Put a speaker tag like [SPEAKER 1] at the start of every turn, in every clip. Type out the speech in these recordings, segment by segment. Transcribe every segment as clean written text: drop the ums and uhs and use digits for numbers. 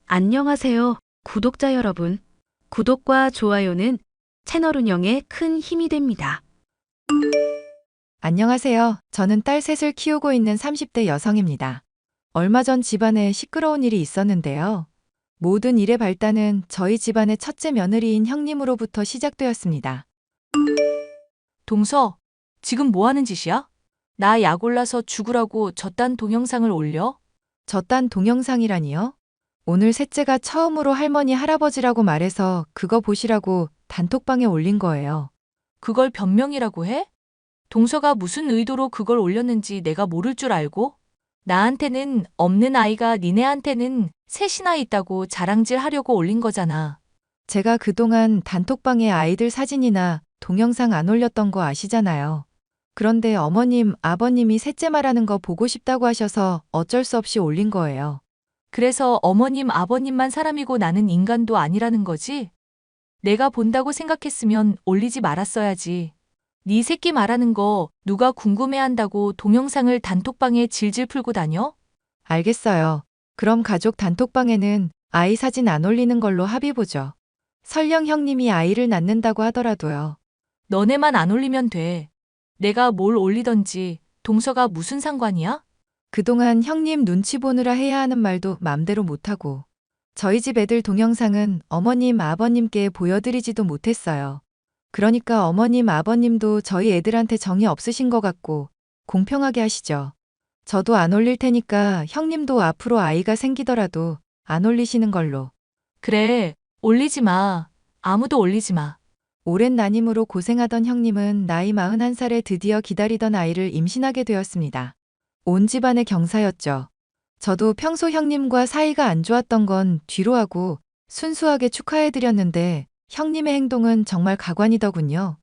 [SPEAKER 1] 안녕하세요, 구독자 여러분. 구독과 좋아요는 채널 운영에 큰 힘이 됩니다.
[SPEAKER 2] 안녕하세요. 저는 딸 셋을 키우고 있는 30대 여성입니다. 얼마 전 집안에 시끄러운 일이 있었는데요. 모든 일의 발단은 저희 집안의 첫째 며느리인 형님으로부터 시작되었습니다.
[SPEAKER 3] 동서, 지금 뭐 하는 짓이야? 나 약 올라서 죽으라고 저딴 동영상을 올려?
[SPEAKER 2] 저딴 동영상이라니요? 오늘 셋째가 처음으로 할머니 할아버지라고 말해서 그거 보시라고 단톡방에 올린 거예요.
[SPEAKER 3] 그걸 변명이라고 해? 동서가 무슨 의도로 그걸 올렸는지 내가 모를 줄 알고? 나한테는 없는 아이가 니네한테는 셋이나 있다고 자랑질 하려고 올린 거잖아.
[SPEAKER 2] 제가 그동안 단톡방에 아이들 사진이나 동영상 안 올렸던 거 아시잖아요. 그런데 어머님, 아버님이 셋째 말하는 거 보고 싶다고 하셔서 어쩔 수 없이 올린 거예요.
[SPEAKER 3] 그래서 어머님, 아버님만 사람이고 나는 인간도 아니라는 거지? 내가 본다고 생각했으면 올리지 말았어야지. 네 새끼 말하는 거 누가 궁금해한다고 동영상을 단톡방에 질질 풀고 다녀?
[SPEAKER 2] 알겠어요. 그럼 가족 단톡방에는 아이 사진 안 올리는 걸로 합의 보죠. 설령 형님이 아이를 낳는다고 하더라도요.
[SPEAKER 3] 너네만 안 올리면 돼. 내가 뭘 올리던지 동서가 무슨 상관이야?
[SPEAKER 2] 그동안 형님 눈치 보느라 해야 하는 말도 맘대로 못하고 저희 집 애들 동영상은 어머님, 아버님께 보여드리지도 못했어요. 그러니까 어머님, 아버님도 저희 애들한테 정이 없으신 것 같고 공평하게 하시죠. 저도 안 올릴 테니까 형님도 앞으로 아이가 생기더라도 안 올리시는 걸로.
[SPEAKER 3] 그래, 올리지 마. 아무도 올리지 마.
[SPEAKER 2] 오랜 난임으로 고생하던 형님은 나이 41살에 드디어 기다리던 아이를 임신하게 되었습니다. 온 집안의 경사였죠. 저도 평소 형님과 사이가 안 좋았던 건 뒤로 하고 순수하게 축하해드렸는데 형님의 행동은 정말 가관이더군요.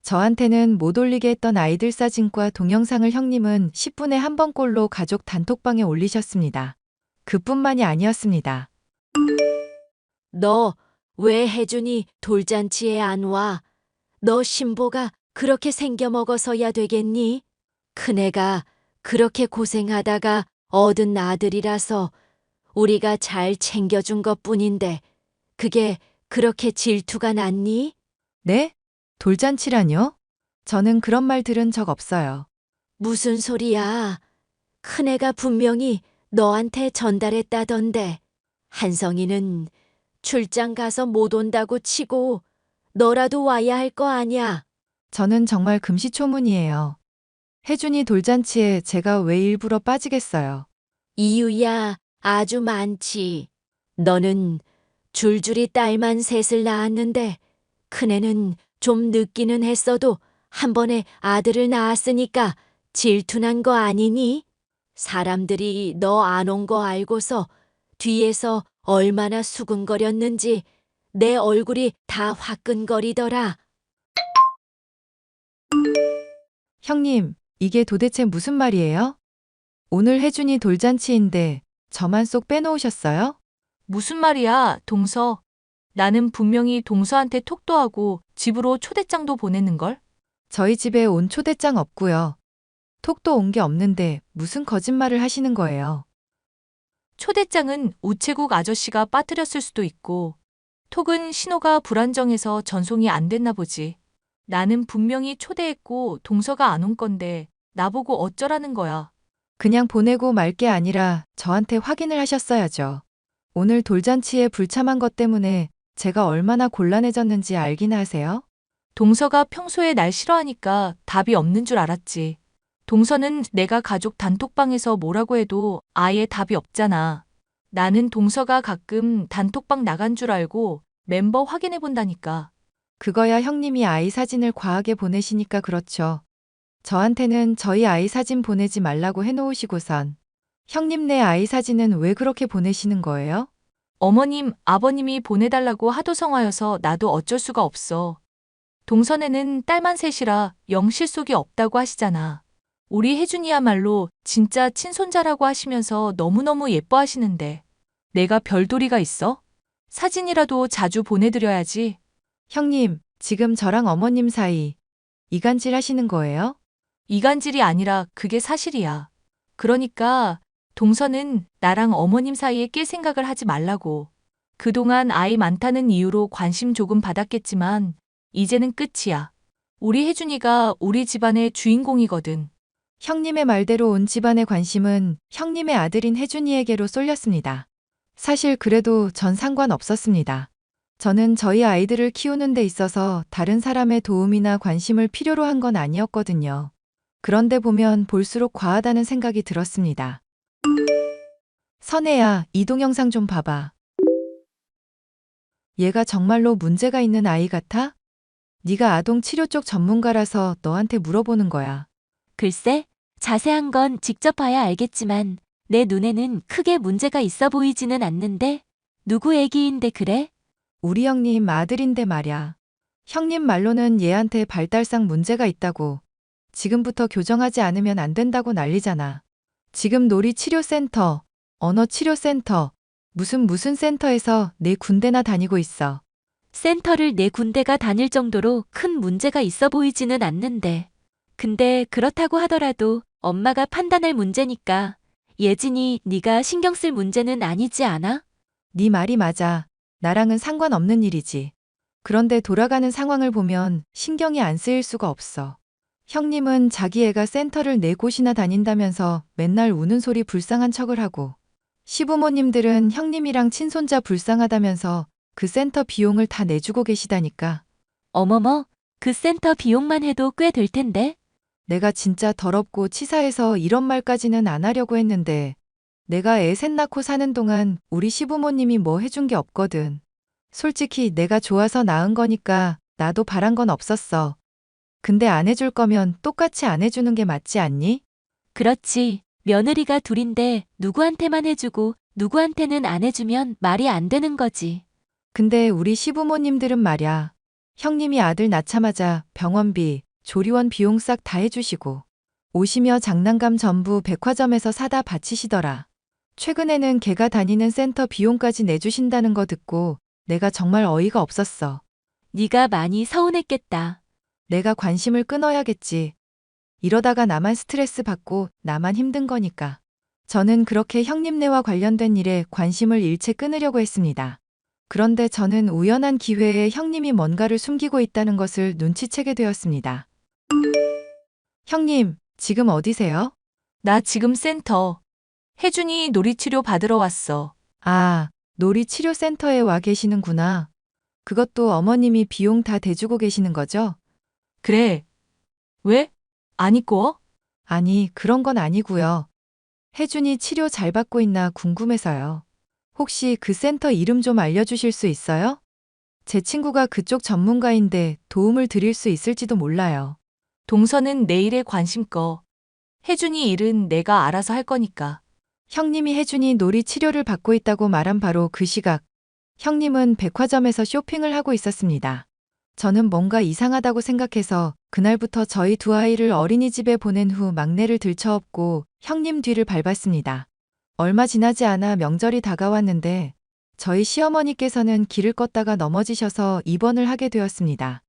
[SPEAKER 2] 저한테는 못 올리게 했던 아이들 사진과 동영상을 형님은 10분에 한 번꼴로 가족 단톡방에 올리셨습니다. 그뿐만이 아니었습니다.
[SPEAKER 4] 너 왜 혜준이 돌잔치에 안 와? 너 신보가 그렇게 생겨먹어서야 되겠니? 큰애가 그렇게 고생하다가 얻은 아들이라서 우리가 잘 챙겨준 것뿐인데 그게 그렇게 질투가 났니?
[SPEAKER 2] 네? 돌잔치라뇨? 저는 그런 말 들은 적 없어요.
[SPEAKER 4] 무슨 소리야? 큰애가 분명히 너한테 전달했다던데. 한성이는 출장 가서 못 온다고 치고 너라도 와야 할 거 아냐?
[SPEAKER 2] 저는 정말 금시초문이에요. 혜준이 돌잔치에 제가 왜 일부러 빠지겠어요.
[SPEAKER 4] 이유야 아주 많지. 너는 줄줄이 딸만 셋을 낳았는데 큰애는 좀 늦기는 했어도 한 번에 아들을 낳았으니까 질투난 거 아니니? 사람들이 너 안 온 거 알고서 뒤에서 얼마나 수근거렸는지 내 얼굴이 다 화끈거리더라.
[SPEAKER 2] 형님, 이게 도대체 무슨 말이에요? 오늘 혜준이 돌잔치인데 저만 쏙 빼놓으셨어요?
[SPEAKER 3] 무슨 말이야, 동서. 나는 분명히 동서한테 톡도 하고 집으로 초대장도 보냈는걸?
[SPEAKER 2] 저희 집에 온 초대장 없고요. 톡도 온 게 없는데 무슨 거짓말을 하시는 거예요.
[SPEAKER 3] 초대장은 우체국 아저씨가 빠뜨렸을 수도 있고, 톡은 신호가 불안정해서 전송이 안 됐나 보지. 나는 분명히 초대했고 동서가 안 온 건데 나보고 어쩌라는 거야.
[SPEAKER 2] 그냥 보내고 말 게 아니라 저한테 확인을 하셨어야죠. 오늘 돌잔치에 불참한 것 때문에 제가 얼마나 곤란해졌는지 알긴 하세요?
[SPEAKER 3] 동서가 평소에 날 싫어하니까 답이 없는 줄 알았지. 동서는 내가 가족 단톡방에서 뭐라고 해도 아예 답이 없잖아. 나는 동서가 가끔 단톡방 나간 줄 알고 멤버 확인해 본다니까.
[SPEAKER 2] 그거야 형님이 아이 사진을 과하게 보내시니까 그렇죠. 저한테는 저희 아이 사진 보내지 말라고 해놓으시고선 형님네 아이 사진은 왜 그렇게 보내시는 거예요?
[SPEAKER 3] 어머님, 아버님이 보내달라고 하도 성화여서 나도 어쩔 수가 없어. 동선에는 딸만 셋이라 영 실속이 없다고 하시잖아. 우리 혜준이야말로 진짜 친손자라고 하시면서 너무너무 예뻐하시는데 내가 별도리가 있어? 사진이라도 자주 보내드려야지.
[SPEAKER 2] 형님, 지금 저랑 어머님 사이 이간질 하시는 거예요?
[SPEAKER 3] 이간질이 아니라 그게 사실이야. 그러니까 동서는 나랑 어머님 사이에 낄 생각을 하지 말라고. 그동안 아이 많다는 이유로 관심 조금 받았겠지만 이제는 끝이야. 우리 혜준이가 우리 집안의 주인공이거든.
[SPEAKER 2] 형님의 말대로 온 집안의 관심은 형님의 아들인 혜준이에게로 쏠렸습니다. 사실 그래도 전 상관없었습니다. 저는 저희 아이들을 키우는 데 있어서 다른 사람의 도움이나 관심을 필요로 한 건 아니었거든요. 그런데 보면 볼수록 과하다는 생각이 들었습니다. 선혜야, 이 동영상 좀 봐봐. 얘가 정말로 문제가 있는 아이 같아? 네가 아동 치료 쪽 전문가라서 너한테 물어보는 거야.
[SPEAKER 4] 글쎄, 자세한 건 직접 봐야 알겠지만 내 눈에는 크게 문제가 있어 보이지는 않는데 누구 애기인데 그래?
[SPEAKER 2] 우리 형님 아들인데 말야. 형님 말로는 얘한테 발달상 문제가 있다고. 지금부터 교정하지 않으면 안 된다고 난리잖아. 지금 놀이치료센터, 언어치료센터, 무슨 센터에서 4군데나 다니고 있어.
[SPEAKER 4] 센터를 내 군대가 다닐 정도로 큰 문제가 있어 보이지는 않는데. 근데 그렇다고 하더라도 엄마가 판단할 문제니까 예진이 네가 신경 쓸 문제는 아니지 않아?
[SPEAKER 2] 네 말이 맞아. 나랑은 상관없는 일이지. 그런데 돌아가는 상황을 보면 신경이 안 쓰일 수가 없어. 형님은 자기 애가 센터를 4곳이나 다닌다면서 맨날 우는 소리 불쌍한 척을 하고, 시부모님들은 형님이랑 친손자 불쌍하다면서 그 센터 비용을 다 내주고 계시다니까.
[SPEAKER 4] 어머머, 그 센터 비용만 해도 꽤 될 텐데.
[SPEAKER 2] 내가 진짜 더럽고 치사해서 이런 말까지는 안 하려고 했는데, 내가 애 셋 낳고 사는 동안 우리 시부모님이 뭐 해준 게 없거든. 솔직히 내가 좋아서 낳은 거니까 나도 바란 건 없었어. 근데 안 해줄 거면 똑같이 안 해주는 게 맞지 않니?
[SPEAKER 4] 그렇지. 며느리가 둘인데 누구한테만 해주고 누구한테는 안 해주면 말이 안 되는 거지.
[SPEAKER 2] 근데 우리 시부모님들은 말야. 형님이 아들 낳자마자 병원비, 조리원 비용 싹 다 해주시고, 옷이며 장난감 전부 백화점에서 사다 바치시더라. 최근에는 걔가 다니는 센터 비용까지 내주신다는 거 듣고 내가 정말 어이가 없었어.
[SPEAKER 4] 네가 많이 서운했겠다.
[SPEAKER 2] 내가 관심을 끊어야겠지. 이러다가 나만 스트레스 받고 나만 힘든 거니까. 저는 그렇게 형님네와 관련된 일에 관심을 일체 끊으려고 했습니다. 그런데 저는 우연한 기회에 형님이 뭔가를 숨기고 있다는 것을 눈치채게 되었습니다. 형님, 지금 어디세요?
[SPEAKER 3] 나 지금 센터. 혜준이 놀이치료 받으러 왔어.
[SPEAKER 2] 아, 놀이치료센터에 와 계시는구나. 그것도 어머님이 비용 다 대주고 계시는 거죠?
[SPEAKER 3] 그래. 왜? 안 입고?
[SPEAKER 2] 아니, 그런 건 아니고요. 혜준이 치료 잘 받고 있나 궁금해서요. 혹시 그 센터 이름 좀 알려주실 수 있어요? 제 친구가 그쪽 전문가인데 도움을 드릴 수 있을지도 몰라요.
[SPEAKER 3] 동서는 내일에 관심 꺼. 혜준이 일은 내가 알아서 할 거니까.
[SPEAKER 2] 형님이 혜준이 놀이 치료를 받고 있다고 말한 바로 그 시각, 형님은 백화점에서 쇼핑을 하고 있었습니다. 저는 뭔가 이상하다고 생각해서 그날부터 저희 두 아이를 어린이집에 보낸 후 막내를 들쳐업고 형님 뒤를 밟았습니다. 얼마 지나지 않아 명절이 다가왔는데 저희 시어머니께서는 길을 걷다가 넘어지셔서 입원을 하게 되었습니다.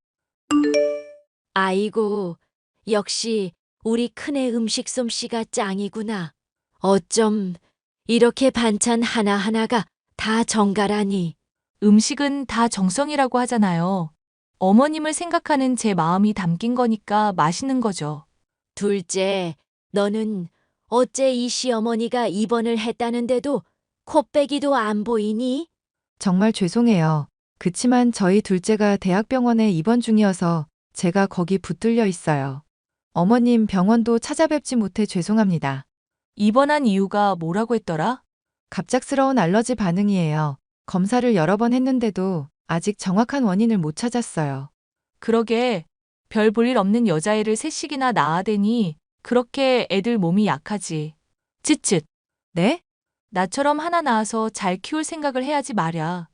[SPEAKER 4] 아이고, 역시 우리 큰애 음식 솜씨가 짱이구나. 어쩜 이렇게 반찬 하나하나가 다 정갈하니.
[SPEAKER 3] 음식은 다 정성이라고 하잖아요. 어머님을 생각하는 제 마음이 담긴 거니까 맛있는 거죠.
[SPEAKER 4] 둘째, 너는 어째 이 시어머니가 입원을 했다는데도 코빼기도 안 보이니?
[SPEAKER 2] 정말 죄송해요. 그치만 저희 둘째가 대학병원에 입원 중이어서 제가 거기 붙들려 있어요. 어머님 병원도 찾아뵙지 못해 죄송합니다.
[SPEAKER 3] 입원한 이유가 뭐라고 했더라?
[SPEAKER 2] 갑작스러운 알러지 반응이에요. 검사를 여러 번 했는데도 아직 정확한 원인을 못 찾았어요.
[SPEAKER 3] 그러게 별 볼 일 없는 여자애를 셋씩이나 낳아대니 그렇게 애들 몸이 약하지. 쯧쯧.
[SPEAKER 2] 네?
[SPEAKER 3] 나처럼 하나 낳아서 잘 키울 생각을 해야지 말야.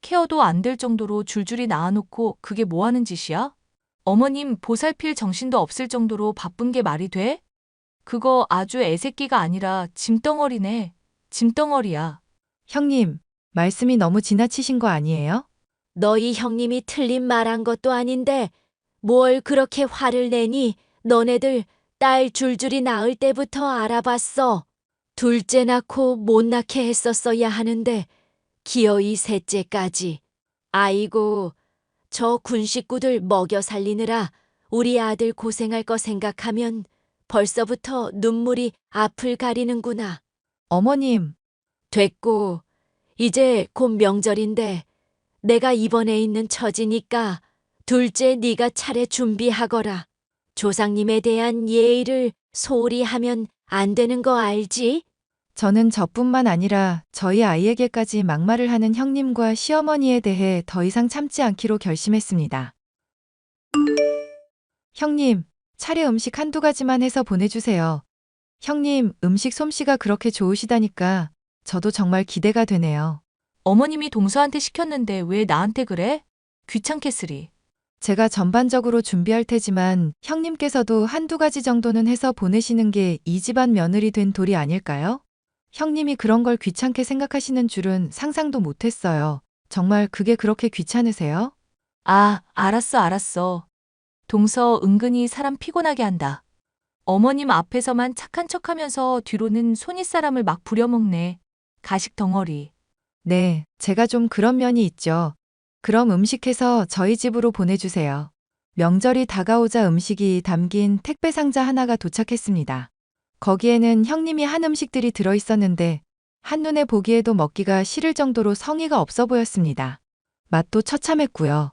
[SPEAKER 3] 케어도 안 될 정도로 줄줄이 낳아놓고 그게 뭐 하는 짓이야? 어머님 보살필 정신도 없을 정도로 바쁜 게 말이 돼? 그거 아주 애새끼가 아니라 짐덩어리네. 짐덩어리야.
[SPEAKER 2] 형님, 말씀이 너무 지나치신 거 아니에요?
[SPEAKER 4] 너희 형님이 틀린 말한 것도 아닌데 뭘 그렇게 화를 내니? 너네들 딸 줄줄이 낳을 때부터 알아봤어.
[SPEAKER 5] 둘째 낳고 못 낳게 했었어야 하는데 기어이 셋째까지. 아이고, 저 군 식구들 먹여 살리느라 우리 아들 고생할 거 생각하면 벌써부터 눈물이 앞을 가리는구나.
[SPEAKER 2] 어머님,
[SPEAKER 5] 됐고, 이제 곧 명절인데 내가 입원해 있는 처지니까 둘째 네가 차례 준비하거라. 조상님에 대한 예의를 소홀히 하면 안 되는 거 알지?
[SPEAKER 2] 저는 저뿐만 아니라 저희 아이에게까지 막말을 하는 형님과 시어머니에 대해 더 이상 참지 않기로 결심했습니다. 형님, 차례 음식 한두 가지만 해서 보내주세요. 형님, 음식 솜씨가 그렇게 좋으시다니까 저도 정말 기대가 되네요.
[SPEAKER 3] 어머님이 동서한테 시켰는데 왜 나한테 그래? 귀찮겠으리.
[SPEAKER 2] 제가 전반적으로 준비할 테지만 형님께서도 한두 가지 정도는 해서 보내시는 게 이 집안 며느리 된 도리 아닐까요? 형님이 그런 걸 귀찮게 생각하시는 줄은 상상도 못했어요. 정말 그게 그렇게 귀찮으세요?
[SPEAKER 3] 아, 알았어. 동서 은근히 사람 피곤하게 한다. 어머님 앞에서만 착한 척하면서 뒤로는 손윗사람을 막 부려먹네. 가식 덩어리.
[SPEAKER 2] 네, 제가 좀 그런 면이 있죠. 그럼 음식해서 저희 집으로 보내주세요. 명절이 다가오자 음식이 담긴 택배 상자 하나가 도착했습니다. 거기에는 형님이 한 음식들이 들어있었는데 한눈에 보기에도 먹기가 싫을 정도로 성의가 없어 보였습니다. 맛도 처참했고요.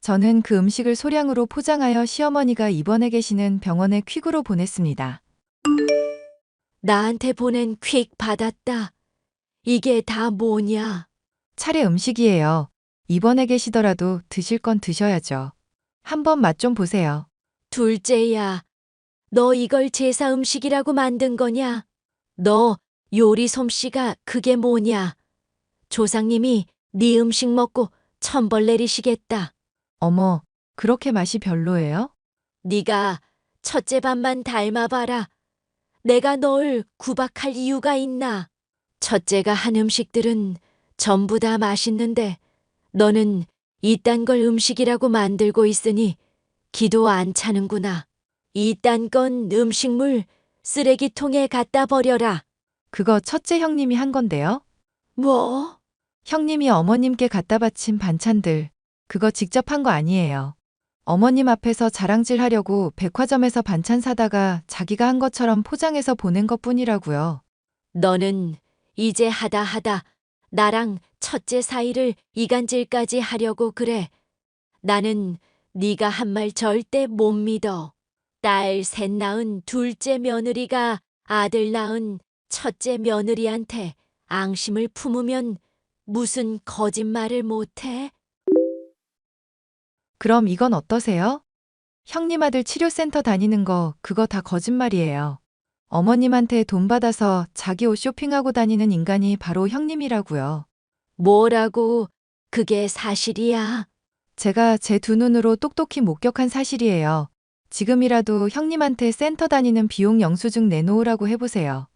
[SPEAKER 2] 저는 그 음식을 소량으로 포장하여 시어머니가 입원해 계시는 병원에 퀵으로 보냈습니다.
[SPEAKER 5] 나한테 보낸 퀵 받았다. 이게 다 뭐냐?
[SPEAKER 2] 차례 음식이에요. 입원해 계시더라도 드실 건 드셔야죠. 한번 맛 좀 보세요.
[SPEAKER 5] 둘째야, 너 이걸 제사 음식이라고 만든 거냐? 너 요리 솜씨가 그게 뭐냐? 조상님이 네 음식 먹고 천벌 내리시겠다.
[SPEAKER 2] 어머, 그렇게 맛이 별로예요?
[SPEAKER 5] 네가 첫째 밥만 닮아봐라. 내가 널 구박할 이유가 있나? 첫째가 한 음식들은 전부 다 맛있는데 너는 이딴 걸 음식이라고 만들고 있으니 기도 안 차는구나. 이딴 건 음식물 쓰레기통에 갖다 버려라.
[SPEAKER 2] 그거 첫째 형님이 한 건데요.
[SPEAKER 5] 뭐?
[SPEAKER 2] 형님이 어머님께 갖다 바친 반찬들, 그거 직접 한 거 아니에요. 어머님 앞에서 자랑질 하려고 백화점에서 반찬 사다가 자기가 한 것처럼 포장해서 보낸 것 뿐이라고요.
[SPEAKER 5] 너는 이제 하다 나랑 첫째 사이를 이간질까지 하려고 그래. 나는 네가 한 말 절대 못 믿어. 딸 셋 낳은 둘째 며느리가 아들 낳은 첫째 며느리한테 앙심을 품으면 무슨 거짓말을 못해?
[SPEAKER 2] 그럼 이건 어떠세요? 형님 아들 치료센터 다니는 거 그거 다 거짓말이에요. 어머님한테 돈 받아서 자기 옷 쇼핑하고 다니는 인간이 바로 형님이라고요.
[SPEAKER 5] 뭐라고? 그게 사실이야?
[SPEAKER 2] 제가 제 두 눈으로 똑똑히 목격한 사실이에요. 지금이라도 형님한테 센터 다니는 비용 영수증 내놓으라고 해보세요.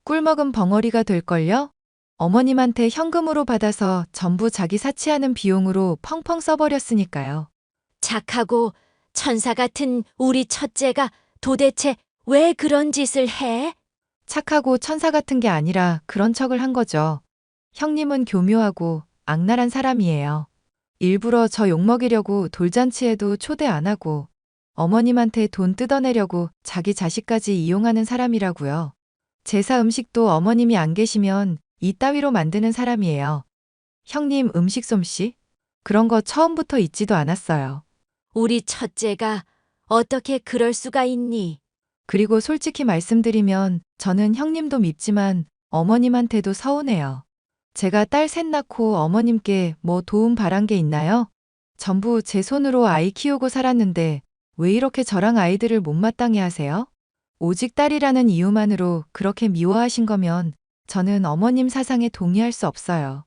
[SPEAKER 2] 꿀먹은 벙어리가 될걸요? 어머님한테 현금으로 받아서 전부 자기 사치하는 비용으로 펑펑 써버렸으니까요.
[SPEAKER 5] 착하고 천사 같은 우리 첫째가 도대체 왜 그런 짓을 해?
[SPEAKER 2] 착하고 천사 같은 게 아니라 그런 척을 한 거죠. 형님은 교묘하고 악랄한 사람이에요. 일부러 저 욕먹이려고 돌잔치에도 초대 안 하고 어머님한테 돈 뜯어내려고 자기 자식까지 이용하는 사람이라고요. 제사 음식도 어머님이 안 계시면 이따위로 만드는 사람이에요. 형님 음식 솜씨? 그런 거 처음부터 있지도 않았어요.
[SPEAKER 5] 우리 첫째가 어떻게 그럴 수가 있니?
[SPEAKER 2] 그리고 솔직히 말씀드리면 저는 형님도 밉지만 어머님한테도 서운해요. 제가 딸 셋 낳고 어머님께 뭐 도움 바란 게 있나요? 전부 제 손으로 아이 키우고 살았는데 왜 이렇게 저랑 아이들을 못마땅해 하세요? 오직 딸이라는 이유만으로 그렇게 미워하신 거면 저는 어머님 사상에 동의할 수 없어요.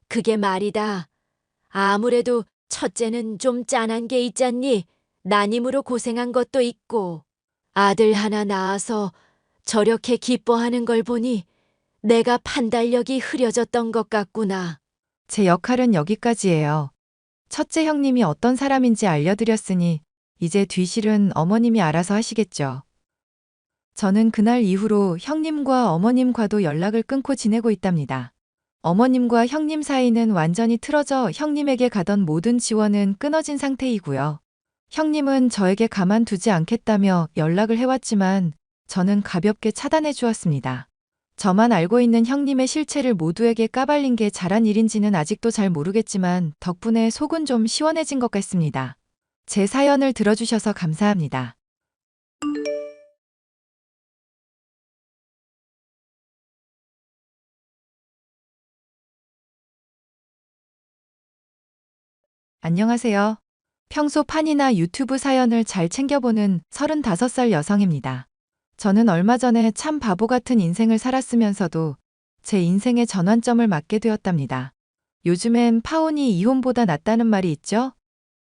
[SPEAKER 5] 그게 말이다. 아무래도 첫째는 좀 짠한 게 있잖니. 난임으로 고생한 것도 있고 아들 하나 낳아서 저렇게 기뻐하는 걸 보니 내가 판단력이 흐려졌던 것 같구나.
[SPEAKER 2] 제 역할은 여기까지예요. 첫째 형님이 어떤 사람인지 알려드렸으니 이제 뒤실은 어머님이 알아서 하시겠죠. 저는 그날 이후로 형님과 어머님과도 연락을 끊고 지내고 있답니다. 어머님과 형님 사이는 완전히 틀어져 형님에게 가던 모든 지원은 끊어진 상태이고요. 형님은 저에게 가만두지 않겠다며 연락을 해왔지만 저는 가볍게 차단해 주었습니다. 저만 알고 있는 형님의 실체를 모두에게 까발린 게 잘한 일인지는 아직도 잘 모르겠지만 덕분에 속은 좀 시원해진 것 같습니다. 제 사연을 들어주셔서 감사합니다. 안녕하세요. 평소 판이나 유튜브 사연을 잘 챙겨보는 35살 여성입니다. 저는 얼마 전에 참 바보 같은 인생을 살았으면서도 제 인생의 전환점을 맞게 되었답니다. 요즘엔 파혼이 이혼보다 낫다는 말이 있죠?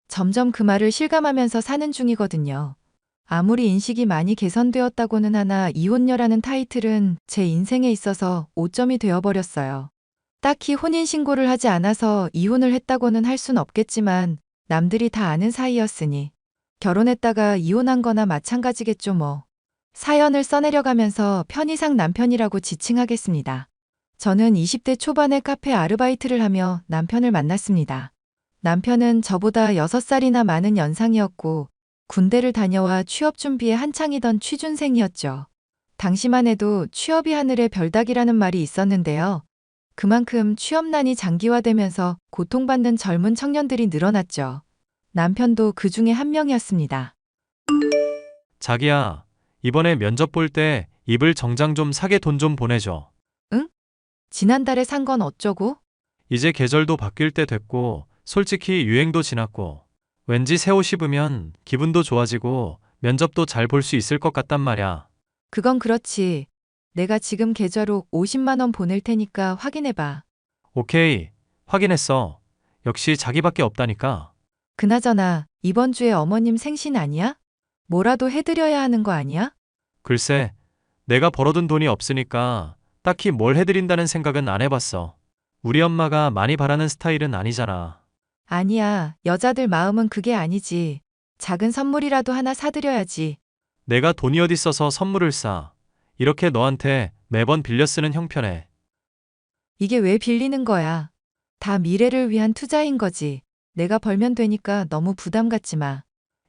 [SPEAKER 2] 점점 그 말을 실감하면서 사는 중이거든요. 아무리 인식이 많이 개선되었다고는 하나 이혼녀라는 타이틀은 제 인생에 있어서 오점이 되어버렸어요. 딱히 혼인신고를 하지 않아서 이혼을 했다고는 할 순 없겠지만 남들이 다 아는 사이였으니 결혼했다가 이혼한 거나 마찬가지겠죠 뭐. 사연을 써내려가면서 편의상 남편이라고 지칭하겠습니다. 저는 20대 초반에 카페 아르바이트를 하며 남편을 만났습니다. 남편은 저보다 6살이나 많은 연상이었고 군대를 다녀와 취업 준비에 한창이던 취준생이었죠. 당시만 해도 취업이 하늘의 별따기라는 말이 있었는데요. 그만큼 취업난이 장기화되면서 고통받는 젊은 청년들이 늘어났죠. 남편도 그 중에 한 명이었습니다.
[SPEAKER 6] 자기야, 이번에 면접 볼 때 입을 정장 좀 사게 돈 좀 보내줘.
[SPEAKER 2] 지난달에 산 건 어쩌고?
[SPEAKER 6] 이제 계절도 바뀔 때 됐고, 솔직히 유행도 지났고, 왠지 새 옷 입으면 기분도 좋아지고 면접도 잘 볼 수 있을 것 같단 말야.
[SPEAKER 2] 그건 그렇지. 내가 지금 계좌로 50만 원 보낼 테니까 확인해봐.
[SPEAKER 6] 오케이, 확인했어. 역시 자기밖에 없다니까.
[SPEAKER 2] 그나저나 이번 주에 어머님 생신 아니야? 뭐라도 해드려야 하는 거 아니야?
[SPEAKER 6] 글쎄, 내가 벌어둔 돈이 없으니까 딱히 뭘 해드린다는 생각은 안 해봤어. 우리 엄마가 많이 바라는 스타일은 아니잖아.
[SPEAKER 2] 아니야. 여자들 마음은 그게 아니지. 작은 선물이라도 하나 사드려야지.
[SPEAKER 6] 내가 돈이 어딨어서 선물을 싸. 이렇게 너한테 매번 빌려 쓰는 형편에.
[SPEAKER 2] 이게 왜 빌리는 거야? 다 미래를 위한 투자인 거지. 내가 벌면 되니까 너무 부담 갖지 마.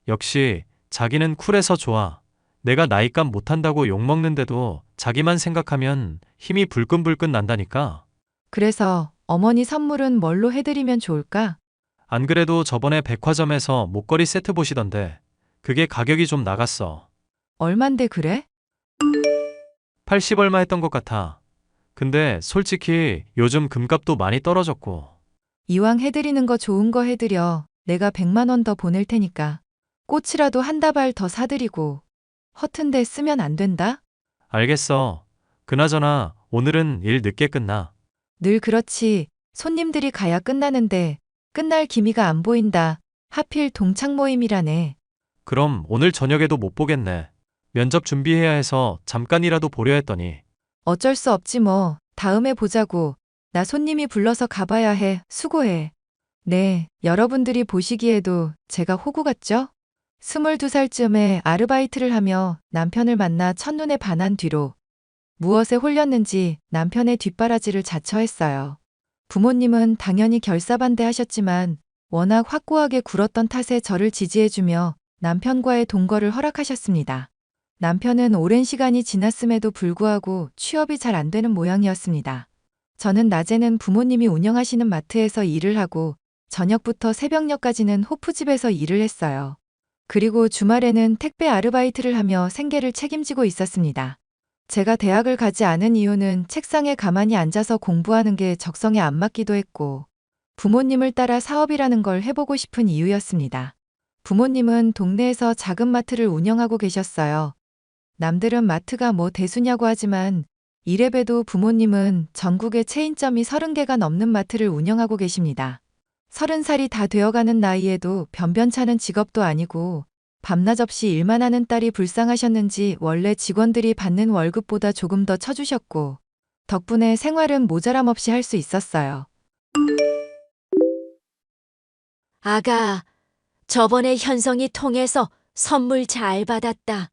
[SPEAKER 6] 역시 자기는 쿨해서 좋아. 내가 나이값 못한다고 욕먹는데도 자기만 생각하면 힘이 불끈불끈 난다니까.
[SPEAKER 2] 그래서 어머니 선물은 뭘로 해드리면 좋을까?
[SPEAKER 6] 안 그래도 저번에 백화점에서 목걸이 세트 보시던데 그게 가격이 좀 나갔어.
[SPEAKER 2] 얼만데 그래?
[SPEAKER 6] 80 얼마 했던 것 같아. 근데 솔직히 요즘 금값도 많이 떨어졌고.
[SPEAKER 2] 이왕 해드리는 거 좋은 거 해드려. 내가 100만 원 더 보낼 테니까. 꽃이라도 한 다발 더 사드리고. 허튼데 쓰면 안 된다?
[SPEAKER 6] 알겠어. 그나저나 오늘은 일 늦게 끝나.
[SPEAKER 2] 늘 그렇지. 손님들이 가야 끝나는데 끝날 기미가 안 보인다. 하필 동창 모임이라네.
[SPEAKER 6] 그럼 오늘 저녁에도 못 보겠네. 면접 준비해야 해서 잠깐이라도 보려 했더니.
[SPEAKER 2] 어쩔 수 없지 뭐. 다음에 보자고. 나 손님이 불러서 가봐야 해. 수고해. 네, 여러분들이 보시기에도 제가 호구 같죠? 22살쯤에 아르바이트를 하며 남편을 만나 첫눈에 반한 뒤로 무엇에 홀렸는지 남편의 뒷바라지를 자처했어요. 부모님은 당연히 결사반대하셨지만 워낙 확고하게 굴었던 탓에 저를 지지해주며 남편과의 동거를 허락하셨습니다. 남편은 오랜 시간이 지났음에도 불구하고 취업이 잘 안 되는 모양이었습니다. 저는 낮에는 부모님이 운영하시는 마트에서 일을 하고 저녁부터 새벽녘까지는 호프집에서 일을 했어요. 그리고 주말에는 택배 아르바이트를 하며 생계를 책임지고 있었습니다. 제가 대학을 가지 않은 이유는 책상에 가만히 앉아서 공부하는 게 적성에 안 맞기도 했고 부모님을 따라 사업이라는 걸 해보고 싶은 이유였습니다. 부모님은 동네에서 작은 마트를 운영하고 계셨어요. 남들은 마트가 뭐 대수냐고 하지만 이래봬도 부모님은 전국에 체인점이 30개가 넘는 마트를 운영하고 계십니다. 30살이 다 되어가는 나이에도 변변찮은 직업도 아니고 밤낮 없이 일만 하는 딸이 불쌍하셨는지 원래 직원들이 받는 월급보다 조금 더 쳐주셨고 덕분에 생활은 모자람 없이 할 수 있었어요.
[SPEAKER 5] 아가, 저번에 현성이 통해서 선물 잘 받았다.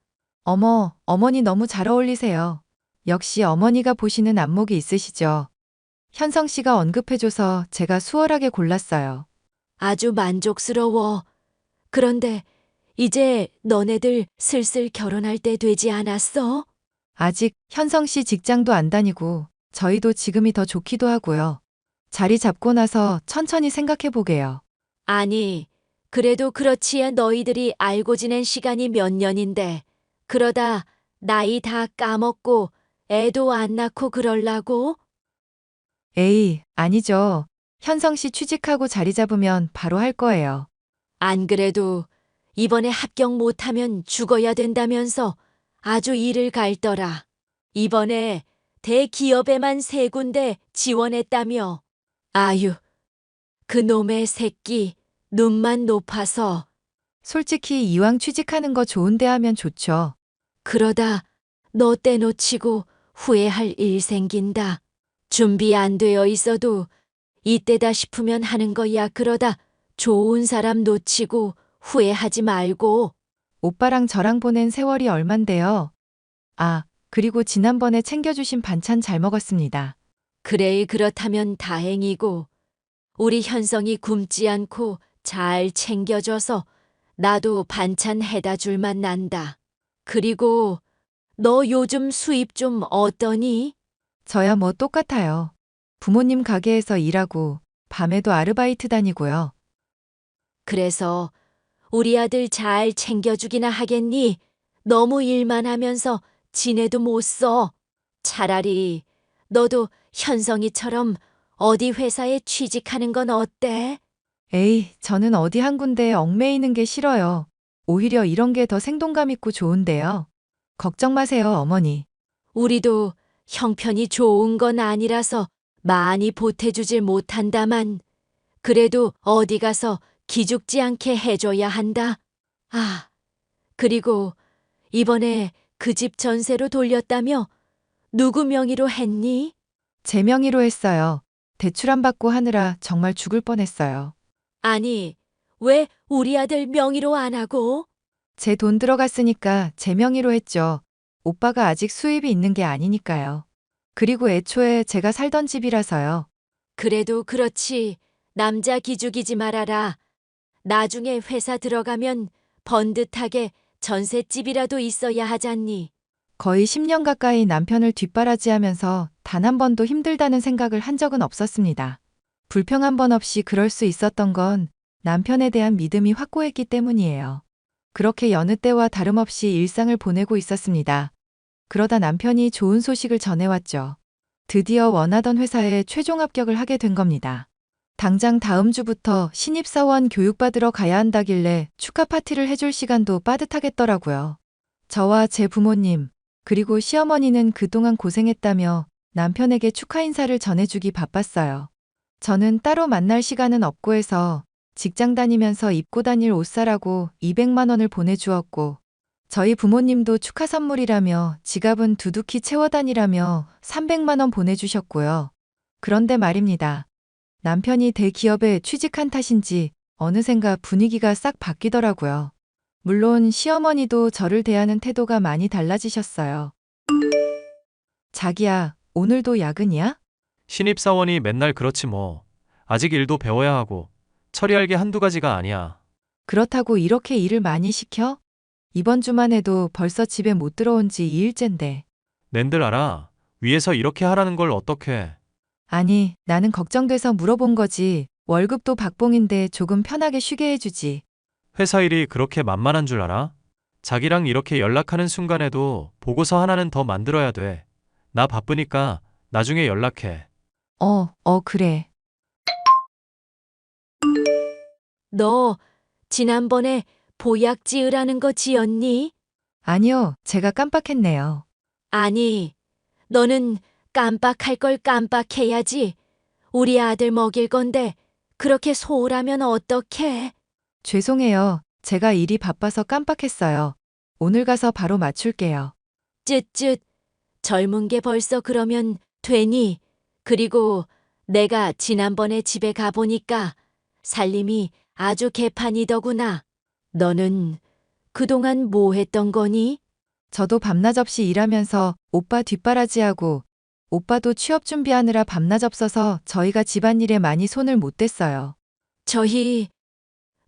[SPEAKER 2] 어머, 어머니 너무 잘 어울리세요. 역시 어머니가 보시는 안목이 있으시죠. 현성 씨가 언급해줘서 제가 수월하게 골랐어요.
[SPEAKER 5] 아주 만족스러워. 그런데 이제 너네들 슬슬 결혼할 때 되지 않았어?
[SPEAKER 2] 아직 현성 씨 직장도 안 다니고 저희도 지금이 더 좋기도 하고요. 자리 잡고 나서 천천히 생각해 보게요.
[SPEAKER 5] 아니, 그래도 그렇지야 너희들이 알고 지낸 시간이 몇 년인데, 그러다 나이 다 까먹고 애도 안 낳고 그럴라고?
[SPEAKER 2] 에이, 아니죠. 현성 씨 취직하고 자리 잡으면 바로 할 거예요.
[SPEAKER 5] 안 그래도 이번에 합격 못하면 죽어야 된다면서 아주 이를 갈더라. 이번에 대기업에만 3군데 지원했다며. 아유, 그 놈의 새끼 눈만 높아서.
[SPEAKER 2] 솔직히 이왕 취직하는 거 좋은데 하면 좋죠.
[SPEAKER 5] 그러다 너 떼놓치고 후회할 일 생긴다. 준비 안 되어 있어도 이때다 싶으면 하는 거야. 그러다 좋은 사람 놓치고 후회하지 말고.
[SPEAKER 2] 오빠랑 저랑 보낸 세월이 얼만데요. 아, 그리고 지난번에 챙겨주신 반찬 잘 먹었습니다.
[SPEAKER 5] 그래, 그렇다면 다행이고. 우리 현성이 굶지 않고 잘 챙겨줘서 나도 반찬 해다 줄만 난다. 그리고 너 요즘 수입 좀 어떠니?
[SPEAKER 2] 저야 뭐 똑같아요. 부모님 가게에서 일하고 밤에도 아르바이트 다니고요.
[SPEAKER 5] 그래서 우리 아들 잘 챙겨주기나 하겠니? 너무 일만 하면서 지내도 못 써. 차라리 너도 현성이처럼 어디 회사에 취직하는 건 어때?
[SPEAKER 2] 에이, 저는 어디 한 군데에 얽매이는 게 싫어요. 오히려 이런 게 더 생동감 있고 좋은데요. 걱정 마세요, 어머니.
[SPEAKER 5] 우리도 형편이 좋은 건 아니라서 많이 보태주질 못한다만, 그래도 어디 가서 기죽지 않게 해줘야 한다. 아, 그리고 이번에 그 집 전세로 돌렸다며? 누구 명의로 했니?
[SPEAKER 2] 제 명의로 했어요. 대출 안 받고 하느라 정말 죽을 뻔했어요.
[SPEAKER 5] 아니, 왜 우리 아들 명의로 안 하고?
[SPEAKER 2] 제 돈 들어갔으니까 제 명의로 했죠. 오빠가 아직 수입이 있는 게 아니니까요. 그리고 애초에 제가 살던 집이라서요.
[SPEAKER 5] 그래도 그렇지. 남자 기죽이지 말아라. 나중에 회사 들어가면 번듯하게 전셋집이라도 있어야 하잖니.
[SPEAKER 2] 거의 10년 가까이 남편을 뒷바라지하면서 단 한 번도 힘들다는 생각을 한 적은 없었습니다. 불평 한 번 없이 그럴 수 있었던 건 남편에 대한 믿음이 확고했기 때문이에요. 그렇게 여느 때와 다름없이 일상을 보내고 있었습니다. 그러다 남편이 좋은 소식을 전해왔죠. 드디어 원하던 회사에 최종 합격을 하게 된 겁니다. 당장 다음 주부터 신입사원 교육받으러 가야 한다길래 축하 파티를 해줄 시간도 빠듯하겠더라고요. 저와 제 부모님, 그리고 시어머니는 그동안 고생했다며 남편에게 축하 인사를 전해주기 바빴어요. 저는 따로 만날 시간은 없고 해서 직장 다니면서 입고 다닐 옷 사라고 200만 원을 보내주었고, 저희 부모님도 축하 선물이라며 지갑은 두둑히 채워 다니라며 300만 원 보내주셨고요. 그런데 말입니다. 남편이 대기업에 취직한 탓인지 어느샌가 분위기가 싹 바뀌더라고요. 물론 시어머니도 저를 대하는 태도가 많이 달라지셨어요. 자기야, 오늘도 야근이야?
[SPEAKER 6] 신입사원이 맨날 그렇지 뭐. 아직 일도 배워야 하고 처리할 게 한두 가지가 아니야.
[SPEAKER 2] 그렇다고 이렇게 일을 많이 시켜? 이번 주만 해도 벌써 집에 못 들어온 지 2일째인데.
[SPEAKER 6] 낸들 알아. 위에서 이렇게 하라는 걸 어떻게.
[SPEAKER 2] 아니, 나는 걱정돼서 물어본 거지. 월급도 박봉인데 조금 편하게 쉬게 해주지.
[SPEAKER 6] 회사 일이 그렇게 만만한 줄 알아? 자기랑 이렇게 연락하는 순간에도 보고서 하나는 더 만들어야 돼. 나 바쁘니까 나중에 연락해.
[SPEAKER 2] 그래.
[SPEAKER 5] 너 지난번에 보약 지으라는 거 지었니?
[SPEAKER 2] 아니요, 제가 깜빡했네요.
[SPEAKER 5] 아니, 너는 깜빡할 걸 깜빡해야지. 우리 아들 먹일 건데 그렇게 소홀하면 어떡해?
[SPEAKER 2] 죄송해요. 제가 일이 바빠서 깜빡했어요. 오늘 가서 바로 맞출게요.
[SPEAKER 5] 쯧쯧. 젊은 게 벌써 그러면 되니? 그리고 내가 지난번에 집에 가보니까 살림이 아주 개판이더구나. 너는 그동안 뭐 했던 거니?
[SPEAKER 2] 저도 밤낮 없이 일하면서 오빠 뒷바라지하고 오빠도 취업 준비하느라 밤낮 없어서 저희가 집안일에 많이 손을 못 댔어요.
[SPEAKER 5] 저희,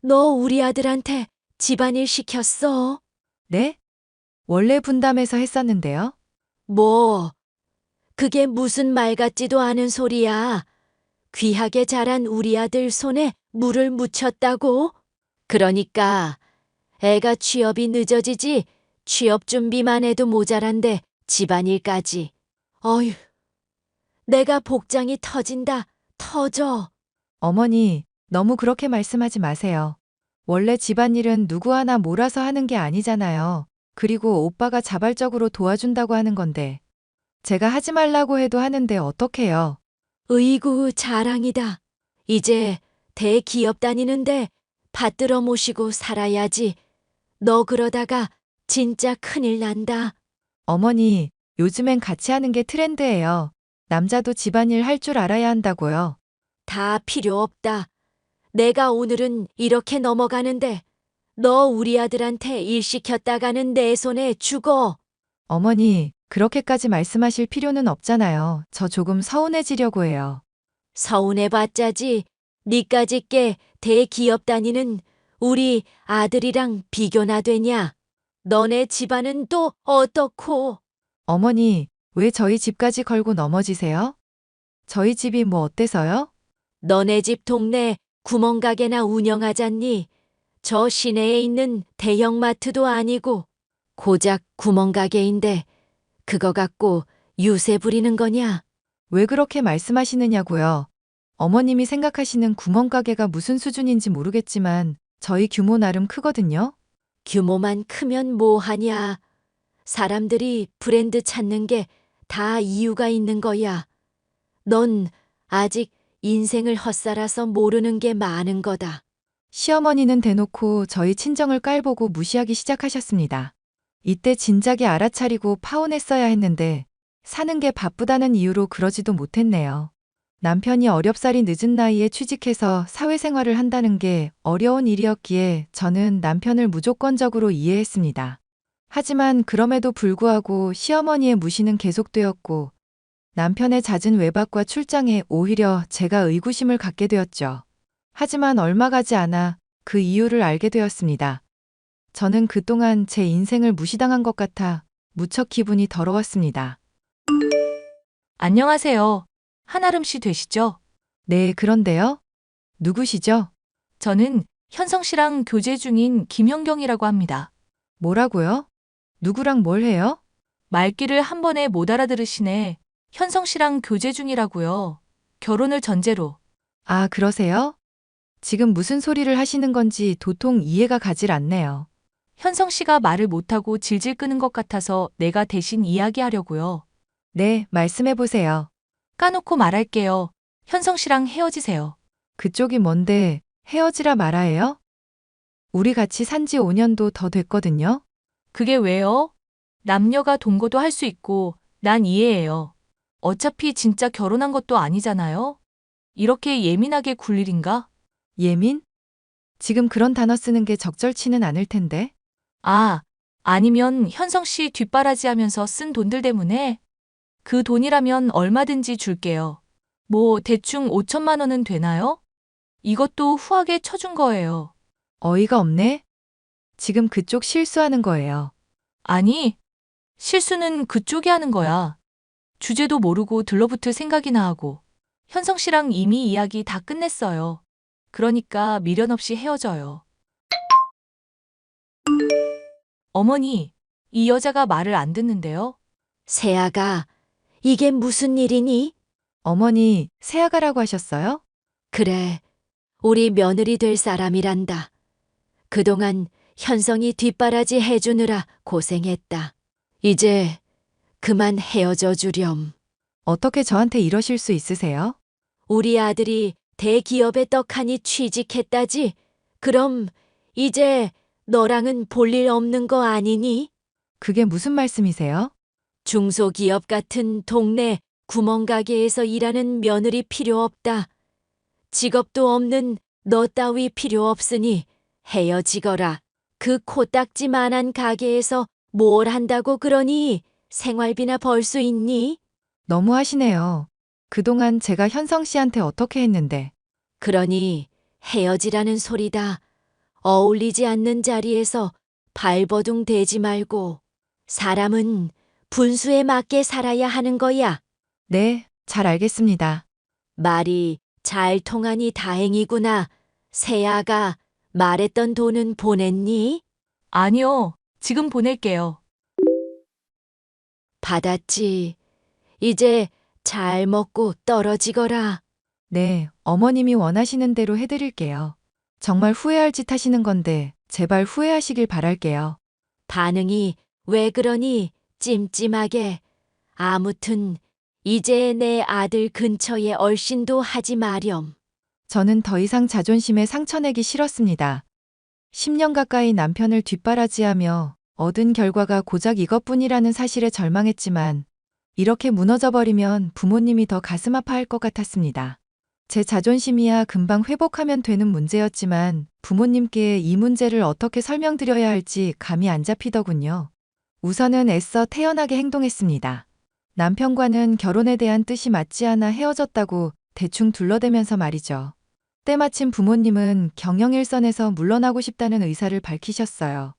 [SPEAKER 5] 너 우리 아들한테 집안일 시켰어?
[SPEAKER 2] 네? 원래 분담해서 했었는데요.
[SPEAKER 5] 뭐, 그게 무슨 말 같지도 않은 소리야. 귀하게 자란 우리 아들 손에 물을 묻혔다고? 그러니까 애가 취업이 늦어지지 취업 준비만 해도 모자란데 집안일까지. 어휴, 내가 복장이 터진다, 터져.
[SPEAKER 2] 어머니, 너무 그렇게 말씀하지 마세요. 원래 집안일은 누구 하나 몰아서 하는 게 아니잖아요. 그리고 오빠가 자발적으로 도와준다고 하는 건데. 제가 하지 말라고 해도 하는데 어떡해요.
[SPEAKER 5] 으이구, 자랑이다. 이제 대기업 다니는데 받들어 모시고 살아야지. 너 그러다가 진짜 큰일 난다.
[SPEAKER 2] 어머니, 요즘엔 같이 하는 게 트렌드예요. 남자도 집안일 할 줄 알아야 한다고요.
[SPEAKER 5] 다 필요 없다. 내가 오늘은 이렇게 넘어가는데 너 우리 아들한테 일 시켰다가는 내 손에 죽어.
[SPEAKER 2] 어머니, 그렇게까지 말씀하실 필요는 없잖아요. 저 조금 서운해지려고 해요.
[SPEAKER 5] 서운해봤자지. 니까짓 게 대기업 다니는 우리 아들이랑 비교나 되냐? 너네 집안은 또 어떻고?
[SPEAKER 2] 어머니, 왜 저희 집까지 걸고 넘어지세요? 저희 집이 뭐 어때서요?
[SPEAKER 5] 너네 집 동네 구멍가게나 운영하잖니? 저 시내에 있는 대형마트도 아니고 고작 구멍가게인데 그거 갖고 유세 부리는 거냐?
[SPEAKER 2] 왜 그렇게 말씀하시느냐고요. 어머님이 생각하시는 구멍가게가 무슨 수준인지 모르겠지만 저희 규모 나름 크거든요.
[SPEAKER 5] 규모만 크면 뭐하냐? 사람들이 브랜드 찾는 게 다 이유가 있는 거야. 넌 아직 인생을 헛살아서 모르는 게 많은 거다.
[SPEAKER 2] 시어머니는 대놓고 저희 친정을 깔보고 무시하기 시작하셨습니다. 이때 진작에 알아차리고 파혼했어야 했는데 사는 게 바쁘다는 이유로 그러지도 못했네요. 남편이 어렵사리 늦은 나이에 취직해서 사회생활을 한다는 게 어려운 일이었기에 저는 남편을 무조건적으로 이해했습니다. 하지만 그럼에도 불구하고 시어머니의 무시는 계속되었고 남편의 잦은 외박과 출장에 오히려 제가 의구심을 갖게 되었죠. 하지만 얼마 가지 않아 그 이유를 알게 되었습니다. 저는 그동안 제 인생을 무시당한 것 같아 무척 기분이 더러웠습니다.
[SPEAKER 3] 안녕하세요. 한아름 씨 되시죠?
[SPEAKER 2] 네, 그런데요? 누구시죠?
[SPEAKER 3] 저는 현성 씨랑 교제 중인 김현경이라고 합니다.
[SPEAKER 2] 뭐라고요? 누구랑 뭘 해요?
[SPEAKER 3] 말귀를 한 번에 못 알아들으시네. 현성 씨랑 교제 중이라고요. 결혼을 전제로.
[SPEAKER 2] 아, 그러세요? 지금 무슨 소리를 하시는 건지 도통 이해가 가질 않네요.
[SPEAKER 3] 현성 씨가 말을 못하고 질질 끄는 것 같아서 내가 대신 이야기하려고요.
[SPEAKER 2] 네, 말씀해 보세요.
[SPEAKER 3] 까놓고 말할게요. 현성 씨랑 헤어지세요.
[SPEAKER 2] 그쪽이 뭔데 헤어지라 말아예요? 우리 같이 산지 5년도 더 됐거든요.
[SPEAKER 3] 그게 왜요? 남녀가 동거도 할 수 있고 난 이해해요. 어차피 진짜 결혼한 것도 아니잖아요? 이렇게 예민하게 굴 일인가?
[SPEAKER 2] 예민? 지금 그런 단어 쓰는 게 적절치는 않을 텐데.
[SPEAKER 3] 아, 아니면 현성 씨 뒷바라지 하면서 쓴 돈들 때문에? 그 돈이라면 얼마든지 줄게요. 뭐 대충 5천만 원은 되나요? 이것도 후하게 쳐준 거예요.
[SPEAKER 2] 어이가 없네? 지금 그쪽 실수하는 거예요.
[SPEAKER 3] 아니, 실수는 그쪽이 하는 거야. 주제도 모르고 들러붙을 생각이나 하고. 현성 씨랑 이미 이야기 다 끝냈어요. 그러니까 미련 없이 헤어져요. 어머니, 이 여자가 말을 안 듣는데요?
[SPEAKER 5] 세아가, 이게 무슨 일이니?
[SPEAKER 2] 어머니, 새아가라고 하셨어요?
[SPEAKER 5] 그래, 우리 며느리 될 사람이란다. 그동안 현성이 뒷바라지 해주느라 고생했다. 이제 그만 헤어져 주렴.
[SPEAKER 2] 어떻게 저한테 이러실 수 있으세요?
[SPEAKER 5] 우리 아들이 대기업에 떡하니 취직했다지? 그럼 이제 너랑은 볼 일 없는 거 아니니?
[SPEAKER 2] 그게 무슨 말씀이세요?
[SPEAKER 5] 중소기업 같은 동네 구멍가게에서 일하는 며느리 필요 없다. 직업도 없는 너 따위 필요 없으니 헤어지거라. 그 코딱지만한 가게에서 뭘 한다고 그러니? 생활비나 벌 수 있니?
[SPEAKER 2] 너무 하시네요. 그동안 제가 현성 씨한테 어떻게 했는데.
[SPEAKER 5] 그러니 헤어지라는 소리다. 어울리지 않는 자리에서 발버둥 대지 말고. 사람은 분수에 맞게 살아야 하는 거야.
[SPEAKER 2] 네, 잘 알겠습니다.
[SPEAKER 5] 말이 잘 통하니 다행이구나. 세아가 말했던 돈은 보냈니?
[SPEAKER 3] 아니요. 지금 보낼게요.
[SPEAKER 5] 받았지. 이제 잘 먹고 떨어지거라.
[SPEAKER 2] 네, 어머님이 원하시는 대로 해드릴게요. 정말 후회할 짓 하시는 건데, 제발 후회하시길 바랄게요.
[SPEAKER 5] 반응이 왜 그러니 찜찜하게. 아무튼 이제 내 아들 근처에 얼씬도 하지 마렴.
[SPEAKER 2] 저는 더 이상 자존심에 상처내기 싫었습니다. 10년 가까이 남편을 뒷바라지하며 얻은 결과가 고작 이것뿐이라는 사실에 절망했지만 이렇게 무너져 버리면 부모님이 더 가슴 아파할 것 같았습니다. 제 자존심이야 금방 회복하면 되는 문제였지만 부모님께 이 문제를 어떻게 설명드려야 할지 감이 안 잡히더군요. 우선은 애써 태연하게 행동했습니다. 남편과는 결혼에 대한 뜻이 맞지 않아 헤어졌다고 대충 둘러대면서 말이죠. 때마침 부모님은 경영일선에서 물러나고 싶다는 의사를 밝히셨어요.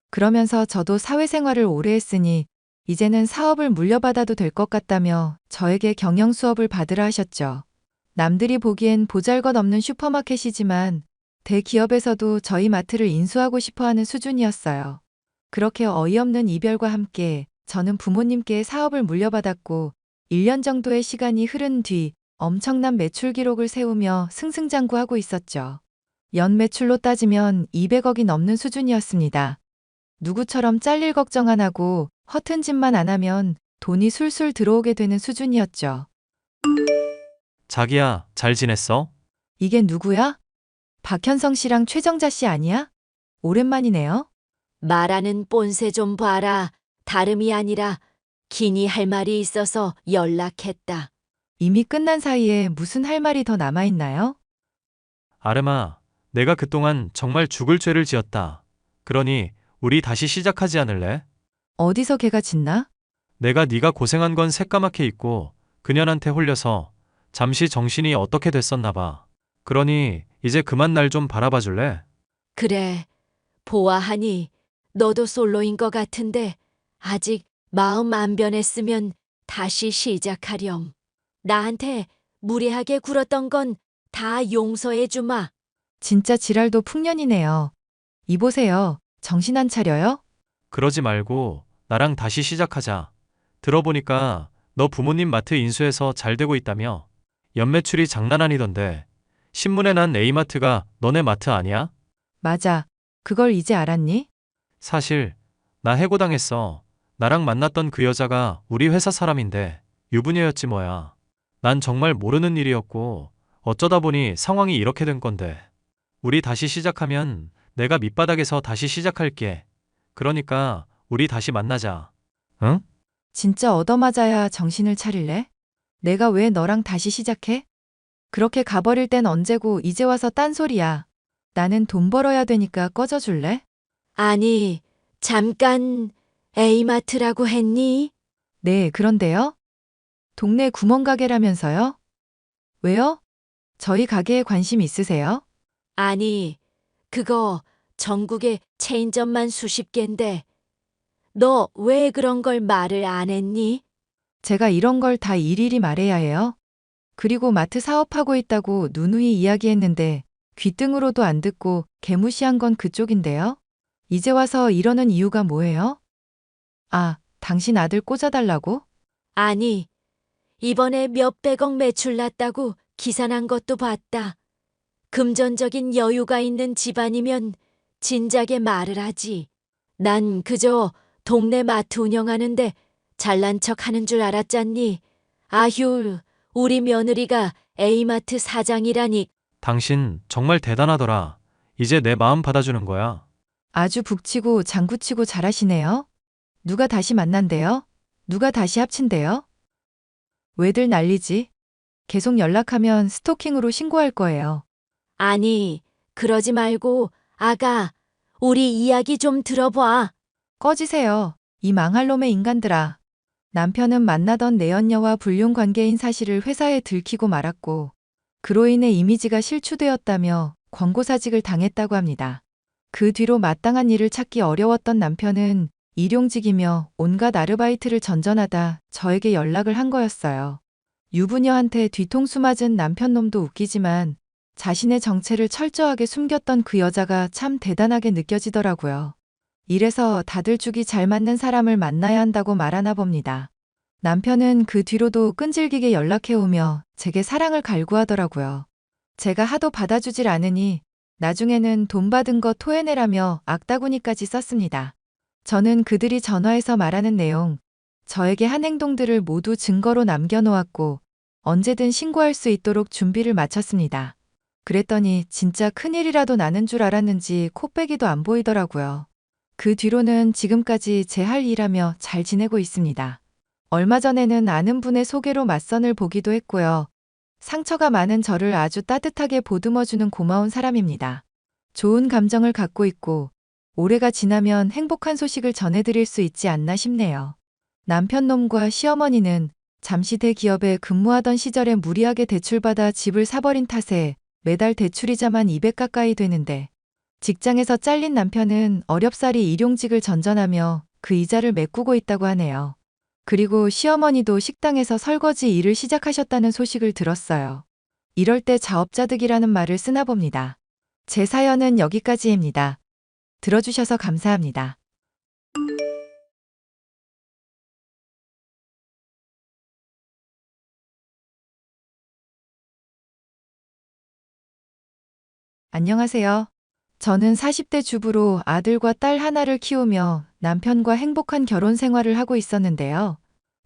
[SPEAKER 2] 그러면서 저도 사회생활을 오래 했으니 이제는 사업을 물려받아도 될 것 같다며 저에게 경영 수업을 받으라 하셨죠. 남들이 보기엔 보잘것없는 슈퍼마켓이지만 대기업에서도 저희 마트를 인수하고 싶어하는 수준이었어요. 그렇게 어이없는 이별과 함께 저는 부모님께 사업을 물려받았고 1년 정도의 시간이 흐른 뒤 엄청난 매출 기록을 세우며 승승장구하고 있었죠. 연 매출로 따지면 200억이 넘는 수준이었습니다. 누구처럼 잘릴 걱정 안 하고 허튼 짓만 안 하면 돈이 술술 들어오게 되는 수준이었죠.
[SPEAKER 6] 자기야, 잘 지냈어?
[SPEAKER 2] 이게 누구야? 박현성 씨랑 최정자 씨 아니야? 오랜만이네요.
[SPEAKER 5] 말하는 뽐새 좀 봐라. 다름이 아니라 기니 할 말이 있어서 연락했다.
[SPEAKER 2] 이미 끝난 사이에 무슨 할 말이 더 남아있나요?
[SPEAKER 6] 아름아, 내가 그동안 정말 죽을 죄를 지었다. 그러니 우리 다시 시작하지 않을래?
[SPEAKER 2] 어디서 개가 짖나?
[SPEAKER 6] 내가 네가 고생한 건 새까맣게 잊고 그년한테 홀려서 잠시 정신이 어떻게 됐었나 봐. 그러니 이제 그만 날 좀 바라봐 줄래?
[SPEAKER 5] 그래, 보아하니 너도 솔로인 것 같은데 아직 마음 안 변했으면 다시 시작하렴. 나한테 무례하게 굴었던 건 다 용서해 주마.
[SPEAKER 2] 진짜 지랄도 풍년이네요. 이보세요. 정신 안 차려요?
[SPEAKER 6] 그러지 말고 나랑 다시 시작하자. 들어보니까 너 부모님 마트 인수해서 잘 되고 있다며? 연매출이 장난 아니던데. 신문에 난 A마트가 너네 마트 아니야?
[SPEAKER 2] 맞아. 그걸 이제 알았니?
[SPEAKER 6] 사실 나 해고당했어. 나랑 만났던 그 여자가 우리 회사 사람인데 유부녀였지 뭐야. 난 정말 모르는 일이었고 어쩌다 보니 상황이 이렇게 된 건데. 우리 다시 시작하면 내가 밑바닥에서 다시 시작할게. 그러니까 우리 다시 만나자. 응?
[SPEAKER 2] 진짜 얻어맞아야 정신을 차릴래? 내가 왜 너랑 다시 시작해? 그렇게 가버릴 땐 언제고 이제 와서 딴소리야. 나는 돈 벌어야 되니까 꺼져줄래?
[SPEAKER 5] 아니, 잠깐 A마트라고 했니?
[SPEAKER 2] 네, 그런데요? 동네 구멍가게라면서요? 왜요? 저희 가게에 관심 있으세요?
[SPEAKER 5] 아니, 그거 전국에 체인점만 수십 갠데 너 왜 그런 걸 말을 안 했니?
[SPEAKER 2] 제가 이런 걸 다 일일이 말해야 해요? 그리고 마트 사업하고 있다고 누누이 이야기했는데 귀등으로도 안 듣고 개무시한 건 그쪽인데요? 이제 와서 이러는 이유가 뭐예요? 아, 당신 아들 꽂아달라고?
[SPEAKER 5] 아니, 이번에 몇백억 매출 났다고 기사 난 것도 봤다. 금전적인 여유가 있는 집안이면 진작에 말을 하지. 난 그저 동네 마트 운영하는데 잘난 척 하는 줄 알았잖니. 아휴, 우리 며느리가 A마트 사장이라니.
[SPEAKER 6] 당신 정말 대단하더라. 이제 내 마음 받아주는 거야.
[SPEAKER 2] 아주 북치고 장구치고 잘하시네요. 누가 다시 만난대요? 누가 다시 합친대요? 왜들 난리지? 계속 연락하면 스토킹으로 신고할 거예요.
[SPEAKER 5] 아니, 그러지 말고 아가, 우리 이야기 좀 들어봐.
[SPEAKER 2] 꺼지세요. 이 망할 놈의 인간들아. 남편은 만나던 내연녀와 불륜 관계인 사실을 회사에 들키고 말았고, 그로 인해 이미지가 실추되었다며 권고사직을 당했다고 합니다. 그 뒤로 마땅한 일을 찾기 어려웠던 남편은 일용직이며 온갖 아르바이트를 전전하다 저에게 연락을 한 거였어요. 유부녀한테 뒤통수 맞은 남편 놈도 웃기지만 자신의 정체를 철저하게 숨겼던 그 여자가 참 대단하게 느껴지더라고요. 이래서 다들 죽이 잘 맞는 사람을 만나야 한다고 말하나 봅니다. 남편은 그 뒤로도 끈질기게 연락해오며 제게 사랑을 갈구하더라고요. 제가 하도 받아주질 않으니 나중에는 돈 받은 거 토해내라며 악다구니까지 썼습니다. 저는 그들이 전화해서 말하는 내용, 저에게 한 행동들을 모두 증거로 남겨놓았고 언제든 신고할 수 있도록 준비를 마쳤습니다. 그랬더니 진짜 큰일이라도 나는 줄 알았는지 코빼기도 안 보이더라고요. 그 뒤로는 지금까지 제 할 일하며 잘 지내고 있습니다. 얼마 전에는 아는 분의 소개로 맞선을 보기도 했고요. 상처가 많은 저를 아주 따뜻하게 보듬어주는 고마운 사람입니다. 좋은 감정을 갖고 있고 올해가 지나면 행복한 소식을 전해드릴 수 있지 않나 싶네요. 남편 놈과 시어머니는 잠시 대기업에 근무하던 시절에 무리하게 대출받아 집을 사버린 탓에 매달 대출이자만 200 가까이 되는데 직장에서 잘린 남편은 어렵사리 일용직을 전전하며 그 이자를 메꾸고 있다고 하네요. 그리고 시어머니도 식당에서 설거지 일을 시작하셨다는 소식을 들었어요. 이럴 때 자업자득이라는 말을 쓰나 봅니다. 제 사연은 여기까지입니다. 들어주셔서 감사합니다. 안녕하세요. 저는 40대 주부로 아들과 딸 하나를 키우며 남편과 행복한 결혼 생활을 하고 있었는데요.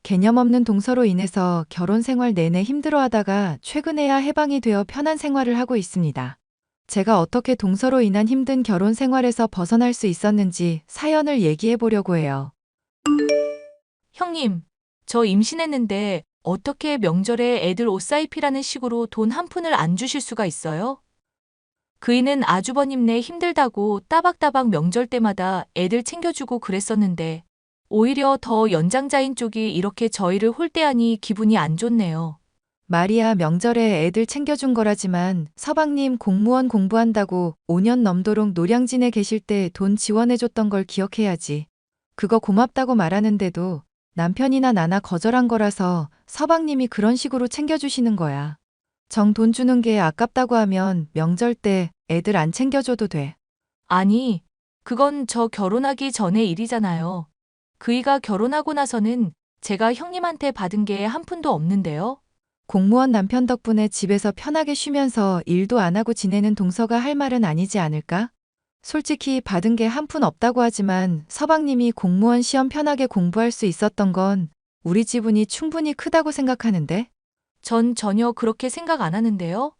[SPEAKER 2] 개념 없는 동서로 인해서 결혼 생활 내내 힘들어하다가 최근에야 해방이 되어 편한 생활을 하고 있습니다. 제가 어떻게 동서로 인한 힘든 결혼 생활에서 벗어날 수 있었는지 사연을 얘기해 보려고 해요.
[SPEAKER 3] 형님, 저 임신했는데 어떻게 명절에 애들 옷 사입히라는 식으로 돈 한 푼을 안 주실 수가 있어요? 그이는 아주버님네 힘들다고 따박따박 명절 때마다 애들 챙겨주고 그랬었는데 오히려 더 연장자인 쪽이 이렇게 저희를 홀대하니 기분이 안 좋네요.
[SPEAKER 2] 말이야 명절에 애들 챙겨준 거라지만 서방님 공무원 공부한다고 5년 넘도록 노량진에 계실 때 돈 지원해줬던 걸 기억해야지. 그거 고맙다고 말하는데도 남편이나 나나 거절한 거라서 서방님이 그런 식으로 챙겨주시는 거야. 정 돈 주는 게 아깝다고 하면 명절 때 애들 안 챙겨줘도 돼.
[SPEAKER 3] 아니, 그건 저 결혼하기 전의 일이잖아요. 그이가 결혼하고 나서는 제가 형님한테 받은 게 한 푼도 없는데요.
[SPEAKER 2] 공무원 남편 덕분에 집에서 편하게 쉬면서 일도 안 하고 지내는 동서가 할 말은 아니지 않을까? 솔직히 받은 게 한 푼 없다고 하지만 서방님이 공무원 시험 편하게 공부할 수 있었던 건 우리 지분이 충분히 크다고 생각하는데?
[SPEAKER 3] 전 전혀 그렇게 생각 안 하는데요.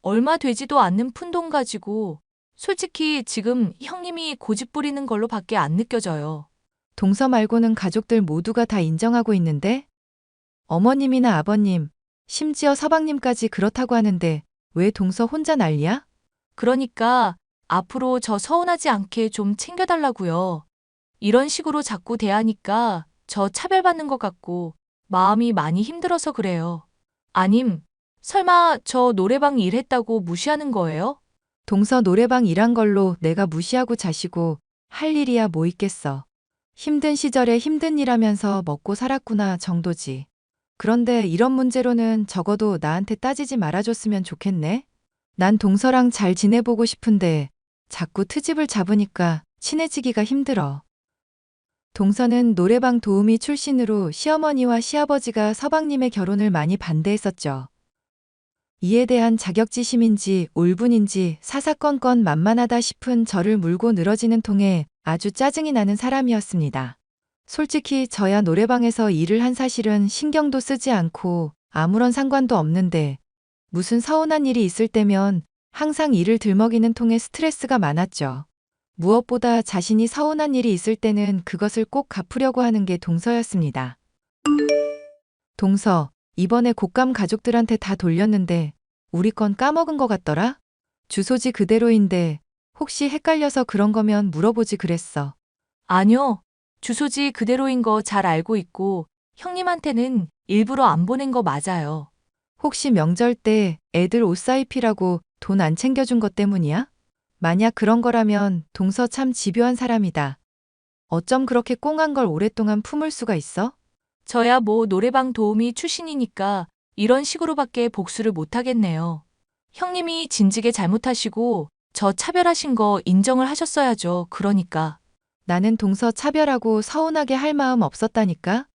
[SPEAKER 3] 얼마 되지도 않는 푼돈 가지고 솔직히 지금 형님이 고집 부리는 걸로 밖에 안 느껴져요.
[SPEAKER 2] 동서 말고는 가족들 모두가 다 인정하고 있는데? 어머님이나 아버님, 심지어 서방님까지 그렇다고 하는데 왜 동서 혼자 난리야?
[SPEAKER 3] 그러니까 앞으로 저 서운하지 않게 좀 챙겨달라고요. 이런 식으로 자꾸 대하니까 저 차별받는 것 같고 마음이 많이 힘들어서 그래요. 아님, 설마 저 노래방 일했다고 무시하는 거예요?
[SPEAKER 2] 동서 노래방 일한 걸로 내가 무시하고 자시고 할 일이야 뭐 있겠어. 힘든 시절에 힘든 일 하면서 먹고 살았구나 정도지. 그런데 이런 문제로는 적어도 나한테 따지지 말아줬으면 좋겠네. 난 동서랑 잘 지내보고 싶은데 자꾸 트집을 잡으니까 친해지기가 힘들어. 동서는 노래방 도우미 출신으로 시어머니와 시아버지가 서방님의 결혼을 많이 반대했었죠. 이에 대한 자격지심인지 울분인지 사사건건 만만하다 싶은 저를 물고 늘어지는 통에 아주 짜증이 나는 사람이었습니다. 솔직히 저야 노래방에서 일을 한 사실은 신경도 쓰지 않고 아무런 상관도 없는데 무슨 서운한 일이 있을 때면 항상 일을 들먹이는 통에 스트레스가 많았죠. 무엇보다 자신이 서운한 일이 있을 때는 그것을 꼭 갚으려고 하는 게 동서였습니다. 동서, 이번에 곶감 가족들한테 다 돌렸는데 우리 건 까먹은 것 같더라? 주소지 그대로인데 혹시 헷갈려서 그런 거면 물어보지 그랬어.
[SPEAKER 3] 아니요. 주소지 그대로인 거 잘 알고 있고 형님한테는 일부러 안 보낸 거 맞아요.
[SPEAKER 2] 혹시 명절 때 애들 옷 사입히라고 돈 안 챙겨준 것 때문이야? 만약 그런 거라면 동서 참 집요한 사람이다. 어쩜 그렇게 꽁한 걸 오랫동안 품을 수가 있어?
[SPEAKER 3] 저야 뭐 노래방 도우미 출신이니까 이런 식으로밖에 복수를 못 하겠네요. 형님이 진즉에 잘못하시고 저 차별하신 거 인정을 하셨어야죠. 그러니까.
[SPEAKER 2] 나는 동서 차별하고 서운하게 할 마음 없었다니까?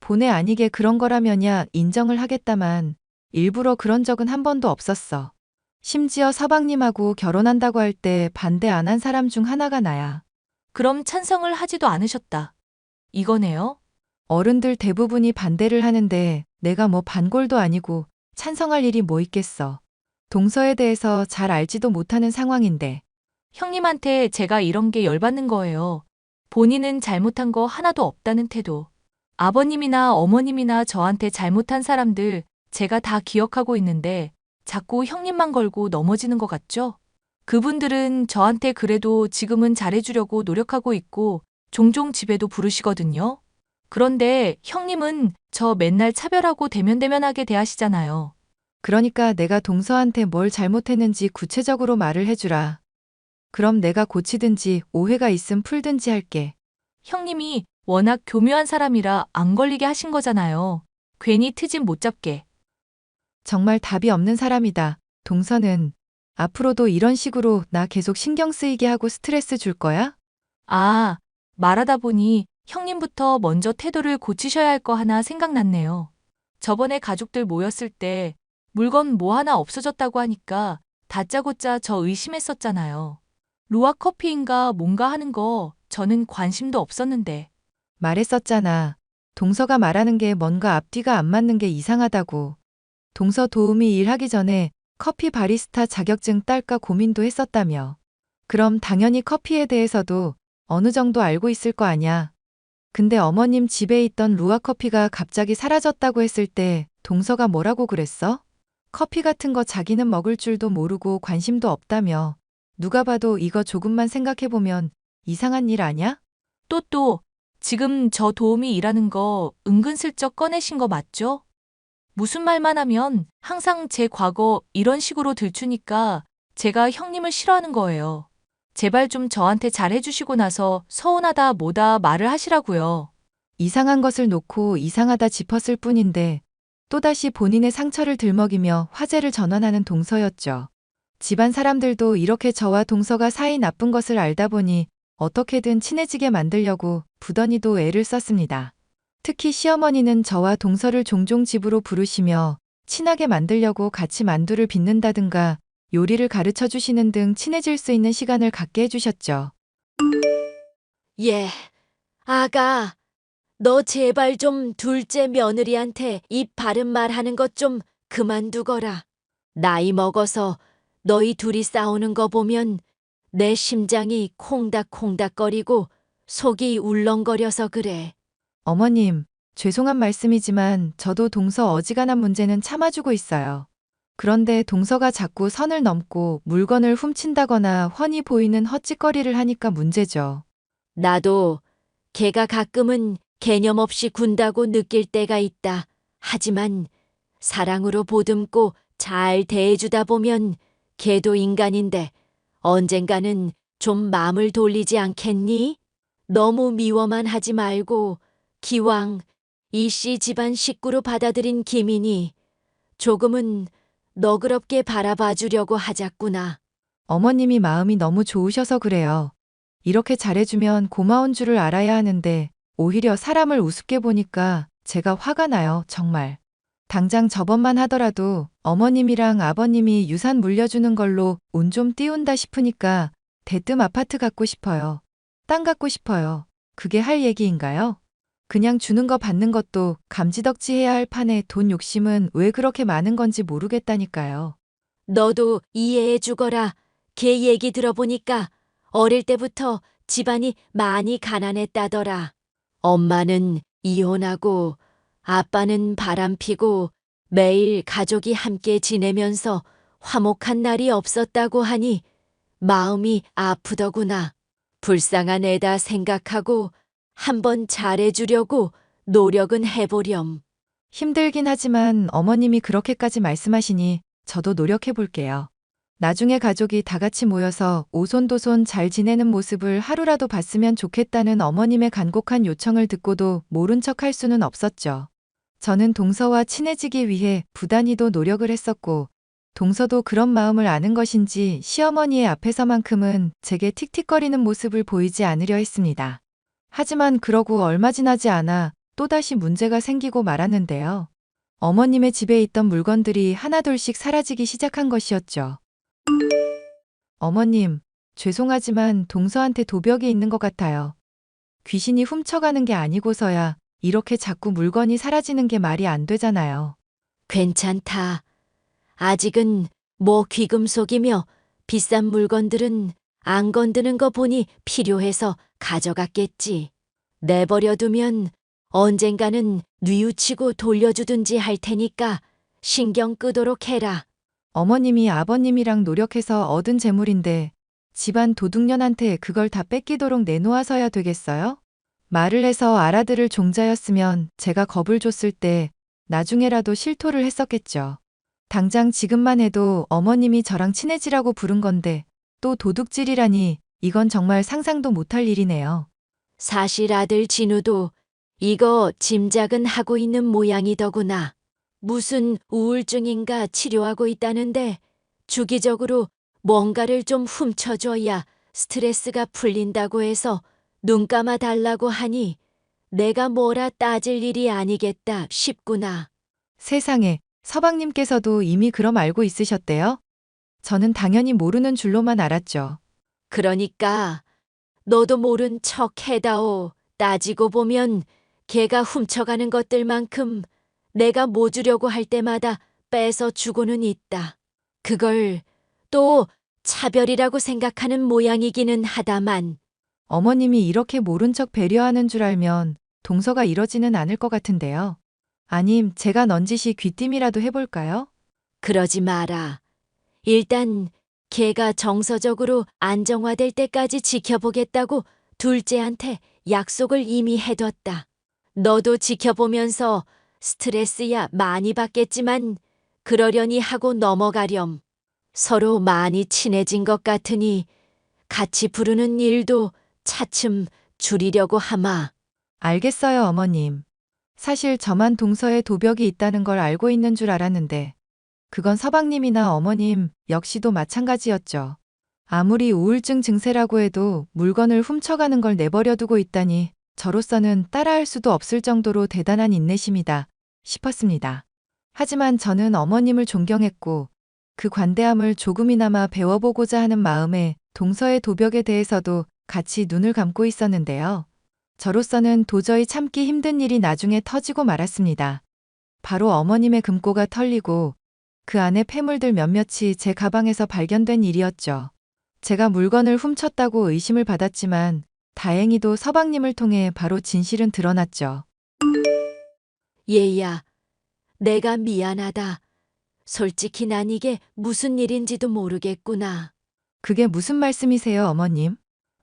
[SPEAKER 2] 본의 아니게 그런 거라면야 인정을 하겠다만 일부러 그런 적은 한 번도 없었어. 심지어 서방님하고 결혼한다고 할 때 반대 안 한 사람 중 하나가 나야.
[SPEAKER 3] 그럼 찬성을 하지도 않으셨다. 이거네요?
[SPEAKER 2] 어른들 대부분이 반대를 하는데 내가 뭐 반골도 아니고 찬성할 일이 뭐 있겠어. 동서에 대해서 잘 알지도 못하는 상황인데.
[SPEAKER 3] 형님한테 제가 이런 게 열받는 거예요. 본인은 잘못한 거 하나도 없다는 태도. 아버님이나 어머님이나 저한테 잘못한 사람들 제가 다 기억하고 있는데 자꾸 형님만 걸고 넘어지는 것 같죠? 그분들은 저한테 그래도 지금은 잘해주려고 노력하고 있고 종종 집에도 부르시거든요. 그런데 형님은 저 맨날 차별하고 대면대면하게 대하시잖아요.
[SPEAKER 2] 그러니까 내가 동서한테 뭘 잘못했는지 구체적으로 말을 해주라. 그럼 내가 고치든지 오해가 있음 풀든지 할게.
[SPEAKER 3] 형님이 워낙 교묘한 사람이라 안 걸리게 하신 거잖아요. 괜히 트집 못 잡게.
[SPEAKER 2] 정말 답이 없는 사람이다. 동서는 앞으로도 이런 식으로 나 계속 신경 쓰이게 하고 스트레스 줄 거야?
[SPEAKER 3] 아, 말하다 보니 형님부터 먼저 태도를 고치셔야 할 거 하나 생각났네요. 저번에 가족들 모였을 때 물건 뭐 하나 없어졌다고 하니까 다짜고짜 저 의심했었잖아요. 루아 커피인가 뭔가 하는 거 저는 관심도 없었는데.
[SPEAKER 2] 말했었잖아. 동서가 말하는 게 뭔가 앞뒤가 안 맞는 게 이상하다고. 동서 도우미 일하기 전에 커피 바리스타 자격증 딸까 고민도 했었다며. 그럼 당연히 커피에 대해서도 어느 정도 알고 있을 거 아냐. 근데 어머님 집에 있던 루아 커피가 갑자기 사라졌다고 했을 때 동서가 뭐라고 그랬어? 커피 같은 거 자기는 먹을 줄도 모르고 관심도 없다며. 누가 봐도 이거 조금만 생각해보면 이상한 일 아냐?
[SPEAKER 3] 또, 지금 저 도우미 일하는 거 은근슬쩍 꺼내신 거 맞죠? 무슨 말만 하면 항상 제 과거 이런 식으로 들추니까 제가 형님을 싫어하는 거예요. 제발 좀 저한테 잘해주시고 나서 서운하다 뭐다 말을 하시라고요.
[SPEAKER 2] 이상한 것을 놓고 이상하다 짚었을 뿐인데 또다시 본인의 상처를 들먹이며 화제를 전환하는 동서였죠. 집안 사람들도 이렇게 저와 동서가 사이 나쁜 것을 알다 보니 어떻게든 친해지게 만들려고 부더니도 애를 썼습니다. 특히 시어머니는 저와 동서를 종종 집으로 부르시며 친하게 만들려고 같이 만두를 빚는다든가 요리를 가르쳐 주시는 등 친해질 수 있는 시간을 갖게 해주셨죠.
[SPEAKER 5] 예, 아가, 너 제발 좀 둘째 며느리한테 입 바른 말 하는 것 좀 그만두거라. 나이 먹어서 너희 둘이 싸우는 거 보면 내 심장이 콩닥콩닥거리고 속이 울렁거려서 그래.
[SPEAKER 2] 어머님, 죄송한 말씀이지만 저도 동서 어지간한 문제는 참아주고 있어요. 그런데 동서가 자꾸 선을 넘고 물건을 훔친다거나 훤히 보이는 헛짓거리를 하니까 문제죠.
[SPEAKER 5] 나도 걔가 가끔은 개념 없이 군다고 느낄 때가 있다. 하지만 사랑으로 보듬고 잘 대해주다 보면 걔도 인간인데 언젠가는 좀 마음을 돌리지 않겠니? 너무 미워만 하지 말고 기왕 이씨 집안 식구로 받아들인 김인이 조금은 너그럽게 바라봐 주려고 하자꾸나.
[SPEAKER 2] 어머님이 마음이 너무 좋으셔서 그래요. 이렇게 잘해주면 고마운 줄을 알아야 하는데 오히려 사람을 우습게 보니까 제가 화가 나요, 정말. 당장 저번만 하더라도 어머님이랑 아버님이 유산 물려주는 걸로 운 좀 띄운다 싶으니까 대뜸 아파트 갖고 싶어요. 땅 갖고 싶어요. 그게 할 얘기인가요? 그냥 주는 거 받는 것도 감지덕지 해야 할 판에 돈 욕심은 왜 그렇게 많은 건지 모르겠다니까요.
[SPEAKER 5] 너도 이해해 주거라. 걔 얘기 들어보니까 어릴 때부터 집안이 많이 가난했다더라. 엄마는 이혼하고 아빠는 바람피고 매일 가족이 함께 지내면서 화목한 날이 없었다고 하니 마음이 아프더구나. 불쌍한 애다 생각하고 한번 잘해주려고 노력은 해보렴.
[SPEAKER 2] 힘들긴 하지만 어머님이 그렇게까지 말씀하시니 저도 노력해 볼게요. 나중에 가족이 다 같이 모여서 오손도손 잘 지내는 모습을 하루라도 봤으면 좋겠다는 어머님의 간곡한 요청을 듣고도 모른 척 할 수는 없었죠. 저는 동서와 친해지기 위해 부단히도 노력을 했었고, 동서도 그런 마음을 아는 것인지 시어머니의 앞에서만큼은 제게 틱틱거리는 모습을 보이지 않으려 했습니다. 하지만 그러고 얼마 지나지 않아 또다시 문제가 생기고 말았는데요. 어머님의 집에 있던 물건들이 하나둘씩 사라지기 시작한 것이었죠. 어머님, 죄송하지만 동서한테 도벽이 있는 것 같아요. 귀신이 훔쳐가는 게 아니고서야 이렇게 자꾸 물건이 사라지는 게 말이 안 되잖아요.
[SPEAKER 5] 괜찮다. 아직은 뭐 귀금속이며 비싼 물건들은 안 건드는 거 보니 필요해서 가져갔겠지. 내버려두면 언젠가는 뉘우치고 돌려주든지 할 테니까 신경 끄도록 해라.
[SPEAKER 2] 어머님이 아버님이랑 노력해서 얻은 재물인데 집안 도둑년한테 그걸 다 뺏기도록 내놓아서야 되겠어요? 말을 해서 알아들을 종자였으면 제가 겁을 줬을 때 나중에라도 실토를 했었겠죠. 당장 지금만 해도 어머님이 저랑 친해지라고 부른 건데 또 도둑질이라니 이건 정말 상상도 못할 일이네요.
[SPEAKER 5] 사실 아들 진우도 이거 짐작은 하고 있는 모양이더구나. 무슨 우울증인가 치료하고 있다는데 주기적으로 뭔가를 좀 훔쳐줘야 스트레스가 풀린다고 해서 눈 감아 달라고 하니 내가 뭐라 따질 일이 아니겠다 싶구나.
[SPEAKER 2] 세상에, 서방님께서도 이미 그럼 알고 있으셨대요? 저는 당연히 모르는 줄로만 알았죠.
[SPEAKER 5] 그러니까 너도 모른 척 해다오. 따지고 보면 걔가 훔쳐가는 것들만큼 내가 뭐 주려고 할 때마다 뺏어 주고는 있다. 그걸 또 차별이라고 생각하는 모양이기는 하다만
[SPEAKER 2] 어머님이 이렇게 모른 척 배려하는 줄 알면 동서가 이러지는 않을 것 같은데요. 아님 제가 넌지시 귀띔이라도 해볼까요?
[SPEAKER 5] 그러지 마라. 일단 걔가 정서적으로 안정화될 때까지 지켜보겠다고 둘째한테 약속을 이미 해뒀다. 너도 지켜보면서 스트레스야 많이 받겠지만 그러려니 하고 넘어가렴. 서로 많이 친해진 것 같으니 같이 부르는 일도 차츰 줄이려고 하마.
[SPEAKER 2] 알겠어요, 어머님. 사실 저만 동서에 도벽이 있다는 걸 알고 있는 줄 알았는데 그건 서방님이나 어머님 역시도 마찬가지였죠. 아무리 우울증 증세라고 해도 물건을 훔쳐가는 걸 내버려두고 있다니 저로서는 따라할 수도 없을 정도로 대단한 인내심이다 싶었습니다. 하지만 저는 어머님을 존경했고 그 관대함을 조금이나마 배워보고자 하는 마음에 동서의 도벽에 대해서도 같이 눈을 감고 있었는데요. 저로서는 도저히 참기 힘든 일이 나중에 터지고 말았습니다. 바로 어머님의 금고가 털리고 그 안에 폐물들 몇몇이 제 가방에서 발견된 일이었죠. 제가 물건을 훔쳤다고 의심을 받았지만 다행히도 서방님을 통해 바로 진실은 드러났죠.
[SPEAKER 5] 얘야, 내가 미안하다. 솔직히 난 이게 무슨 일인지도 모르겠구나.
[SPEAKER 2] 그게 무슨 말씀이세요, 어머님?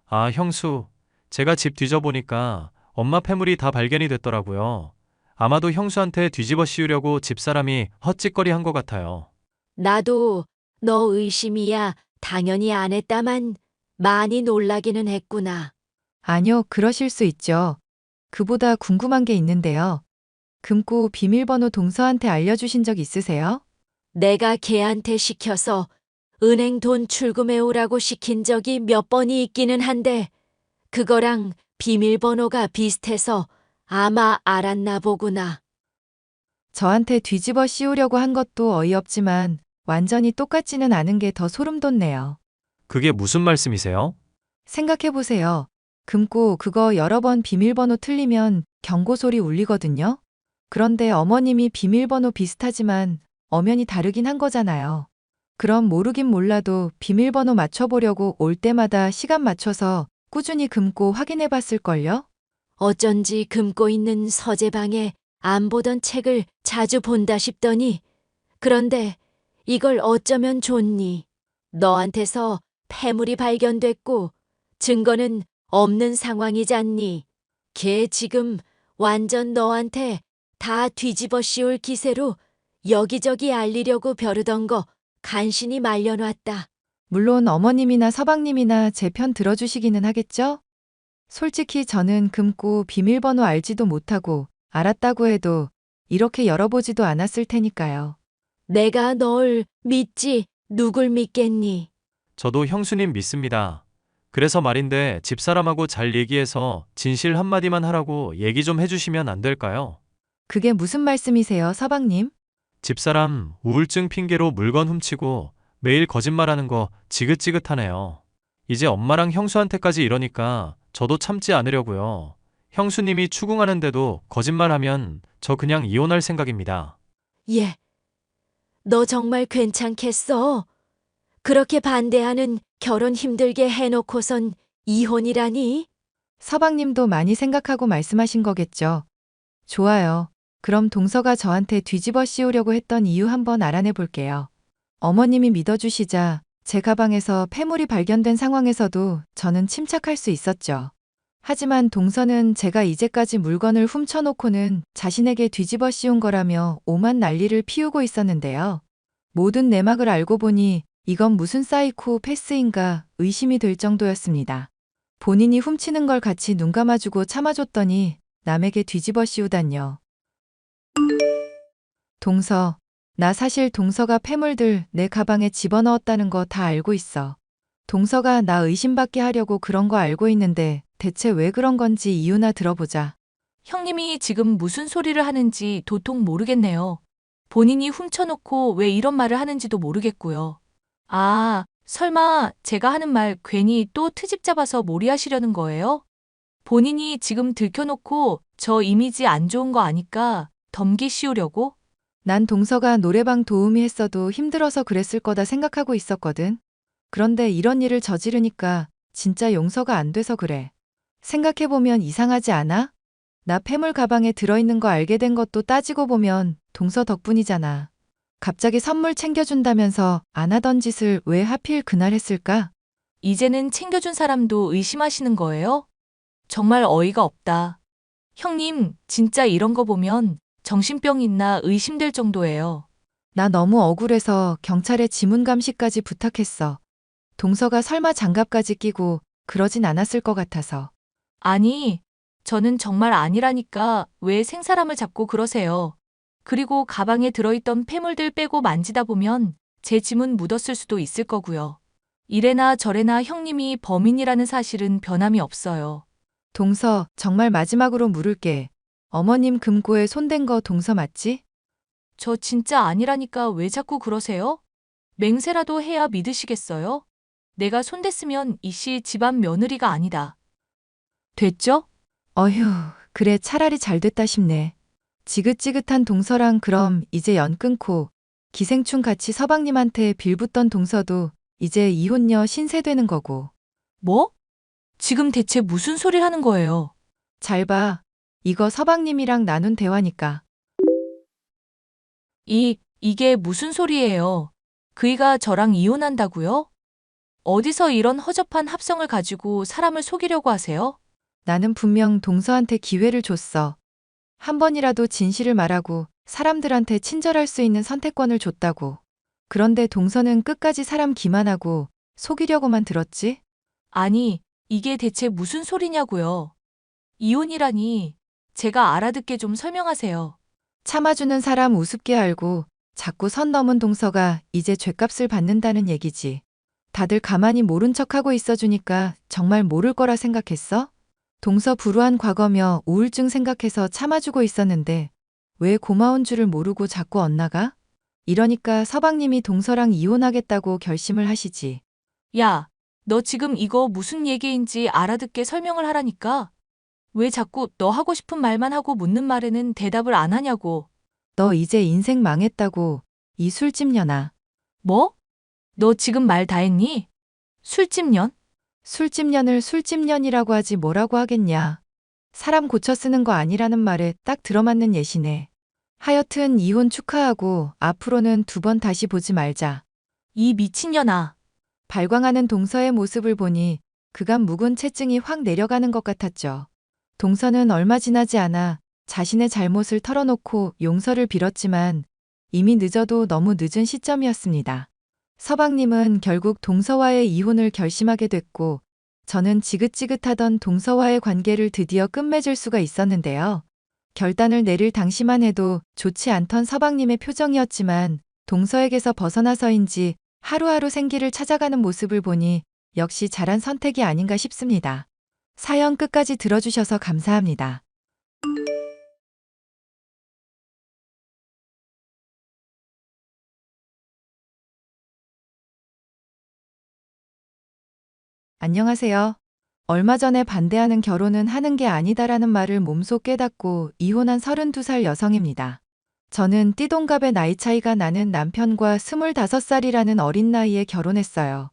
[SPEAKER 6] 아, 형수. 제가 집 뒤져보니까 엄마 폐물이 다 발견이 됐더라고요. 아마도 형수한테 뒤집어 씌우려고 집사람이 헛짓거리 한 것 같아요.
[SPEAKER 5] 나도 너 의심이야 당연히 안 했다만 많이 놀라기는 했구나.
[SPEAKER 2] 아니요, 그러실 수 있죠. 그보다 궁금한 게 있는데요. 금고 비밀번호 동서한테 알려주신 적 있으세요?
[SPEAKER 5] 내가 걔한테 시켜서 은행 돈 출금해 오라고 시킨 적이 몇 번이 있기는 한데 그거랑 비밀번호가 비슷해서 아마 알았나 보구나.
[SPEAKER 2] 저한테 뒤집어 씌우려고 한 것도 어이없지만 완전히 똑같지는 않은 게 더 소름 돋네요.
[SPEAKER 6] 그게 무슨 말씀이세요?
[SPEAKER 2] 생각해보세요. 금고 그거 여러 번 비밀번호 틀리면 경고 소리 울리거든요. 그런데 어머님이 비밀번호 비슷하지만 엄연히 다르긴 한 거잖아요. 그럼 모르긴 몰라도 비밀번호 맞춰보려고 올 때마다 시간 맞춰서 꾸준히 금고 확인해 봤을걸요?
[SPEAKER 5] 어쩐지 금고 있는 서재방에 안 보던 책을 자주 본다 싶더니 그런데 이걸 어쩌면 좋니? 너한테서 폐물이 발견됐고 증거는 없는 상황이잖니. 걔 지금 완전 너한테 다 뒤집어 씌울 기세로 여기저기 알리려고 벼르던 거 간신히 말려놨다.
[SPEAKER 2] 물론 어머님이나 서방님이나 제 편 들어주시기는 하겠죠? 솔직히 저는 금고 비밀번호 알지도 못하고 알았다고 해도 이렇게 열어보지도 않았을 테니까요.
[SPEAKER 5] 내가 널 믿지 누굴 믿겠니?
[SPEAKER 6] 저도 형수님 믿습니다. 그래서 말인데 집사람하고 잘 얘기해서 진실 한마디만 하라고 얘기 좀 해주시면 안 될까요?
[SPEAKER 2] 그게 무슨 말씀이세요, 서방님?
[SPEAKER 6] 집사람 우울증 핑계로 물건 훔치고 매일 거짓말하는 거 지긋지긋하네요. 이제 엄마랑 형수한테까지 이러니까 저도 참지 않으려고요. 형수님이 추궁하는데도 거짓말하면 저 그냥 이혼할 생각입니다.
[SPEAKER 5] 예. 너 정말 괜찮겠어? 그렇게 반대하는 결혼 힘들게 해놓고선 이혼이라니?
[SPEAKER 2] 서방님도 많이 생각하고 말씀하신 거겠죠. 좋아요. 그럼 동서가 저한테 뒤집어 씌우려고 했던 이유 한번 알아내 볼게요. 어머님이 믿어주시자 제 가방에서 폐물이 발견된 상황에서도 저는 침착할 수 있었죠. 하지만 동서는 제가 이제까지 물건을 훔쳐놓고는 자신에게 뒤집어 씌운 거라며 오만 난리를 피우고 있었는데요. 모든 내막을 알고 보니 이건 무슨 사이코패스인가 의심이 될 정도였습니다. 본인이 훔치는 걸 같이 눈 감아주고 참아줬더니 남에게 뒤집어 씌우다뇨. 동서, 나 사실 동서가 폐물들 내 가방에 집어넣었다는 거 다 알고 있어. 동서가 나 의심받게 하려고 그런 거 알고 있는데 대체 왜 그런 건지 이유나 들어보자.
[SPEAKER 3] 형님이 지금 무슨 소리를 하는지 도통 모르겠네요. 본인이 훔쳐놓고 왜 이런 말을 하는지도 모르겠고요. 아, 설마 제가 하는 말 괜히 또 트집 잡아서 몰이하시려는 거예요? 본인이 지금 들켜놓고 저 이미지 안 좋은 거 아니까 덤기 씌우려고?
[SPEAKER 2] 난 동서가 노래방 도우미 했어도 힘들어서 그랬을 거다 생각하고 있었거든. 그런데 이런 일을 저지르니까 진짜 용서가 안 돼서 그래. 생각해보면 이상하지 않아? 나 폐물 가방에 들어있는 거 알게 된 것도 따지고 보면 동서 덕분이잖아. 갑자기 선물 챙겨준다면서 안 하던 짓을 왜 하필 그날 했을까?
[SPEAKER 3] 이제는 챙겨준 사람도 의심하시는 거예요? 정말 어이가 없다. 형님, 진짜 이런 거 보면 정신병 있나 의심될 정도예요.
[SPEAKER 2] 나 너무 억울해서 경찰에 지문 감시까지 부탁했어. 동서가 설마 장갑까지 끼고 그러진 않았을 것 같아서.
[SPEAKER 3] 아니, 저는 정말 아니라니까 왜 생사람을 잡고 그러세요. 그리고 가방에 들어있던 폐물들 빼고 만지다 보면 제 지문 묻었을 수도 있을 거고요. 이래나 저래나 형님이 범인이라는 사실은 변함이 없어요.
[SPEAKER 2] 동서, 정말 마지막으로 물을게. 어머님 금고에 손댄 거 동서 맞지?
[SPEAKER 3] 저 진짜 아니라니까 왜 자꾸 그러세요? 맹세라도 해야 믿으시겠어요? 내가 손댔으면 이씨 집안 며느리가 아니다. 됐죠?
[SPEAKER 2] 어휴, 그래 차라리 잘 됐다 싶네. 지긋지긋한 동서랑 그럼 이제 연 끊고 기생충 같이 서방님한테 빌붙던 동서도 이제 이혼녀 신세 되는 거고.
[SPEAKER 3] 뭐? 지금 대체 무슨 소리를 하는 거예요?
[SPEAKER 2] 잘 봐. 이거 서방님이랑 나눈 대화니까.
[SPEAKER 3] 이게 무슨 소리예요? 그이가 저랑 이혼한다고요? 어디서 이런 허접한 합성을 가지고 사람을 속이려고 하세요?
[SPEAKER 2] 나는 분명 동서한테 기회를 줬어. 한 번이라도 진실을 말하고 사람들한테 친절할 수 있는 선택권을 줬다고. 그런데 동서는 끝까지 사람 기만하고 속이려고만 들었지?
[SPEAKER 3] 아니, 이게 대체 무슨 소리냐고요? 이혼이라니, 제가 알아듣게 좀 설명하세요.
[SPEAKER 2] 참아주는 사람 우습게 알고 자꾸 선 넘은 동서가 이제 죗값을 받는다는 얘기지. 다들 가만히 모른 척하고 있어주니까 정말 모를 거라 생각했어? 동서 불우한 과거며 우울증 생각해서 참아주고 있었는데 왜 고마운 줄을 모르고 자꾸 엇나가? 이러니까 서방님이 동서랑 이혼하겠다고 결심을 하시지.
[SPEAKER 3] 야, 너 지금 이거 무슨 얘기인지 알아듣게 설명을 하라니까? 왜 자꾸 너 하고 싶은 말만 하고 묻는 말에는 대답을 안 하냐고.
[SPEAKER 2] 너 이제 인생 망했다고, 이 술집년아.
[SPEAKER 3] 뭐? 너 지금 말 다 했니? 술집년?
[SPEAKER 2] 술집년을 술집년이라고 하지 뭐라고 하겠냐. 사람 고쳐 쓰는 거 아니라는 말에 딱 들어맞는 예시네. 하여튼 이혼 축하하고 앞으로는 두 번 다시 보지 말자.
[SPEAKER 3] 이 미친년아.
[SPEAKER 2] 발광하는 동서의 모습을 보니 그간 묵은 채증이 확 내려가는 것 같았죠. 동서는 얼마 지나지 않아 자신의 잘못을 털어놓고 용서를 빌었지만 이미 늦어도 너무 늦은 시점이었습니다. 서방님은 결국 동서와의 이혼을 결심하게 됐고 저는 지긋지긋하던 동서와의 관계를 드디어 끝맺을 수가 있었는데요. 결단을 내릴 당시만 해도 좋지 않던 서방님의 표정이었지만 동서에게서 벗어나서인지 하루하루 생기를 찾아가는 모습을 보니 역시 잘한 선택이 아닌가 싶습니다. 사연 끝까지 들어주셔서 감사합니다. 안녕하세요. 얼마 전에 반대하는 결혼은 하는 게 아니다라는 말을 몸소 깨닫고 이혼한 32살 여성입니다. 저는 띠동갑의 나이 차이가 나는 남편과 25살이라는 어린 나이에 결혼했어요.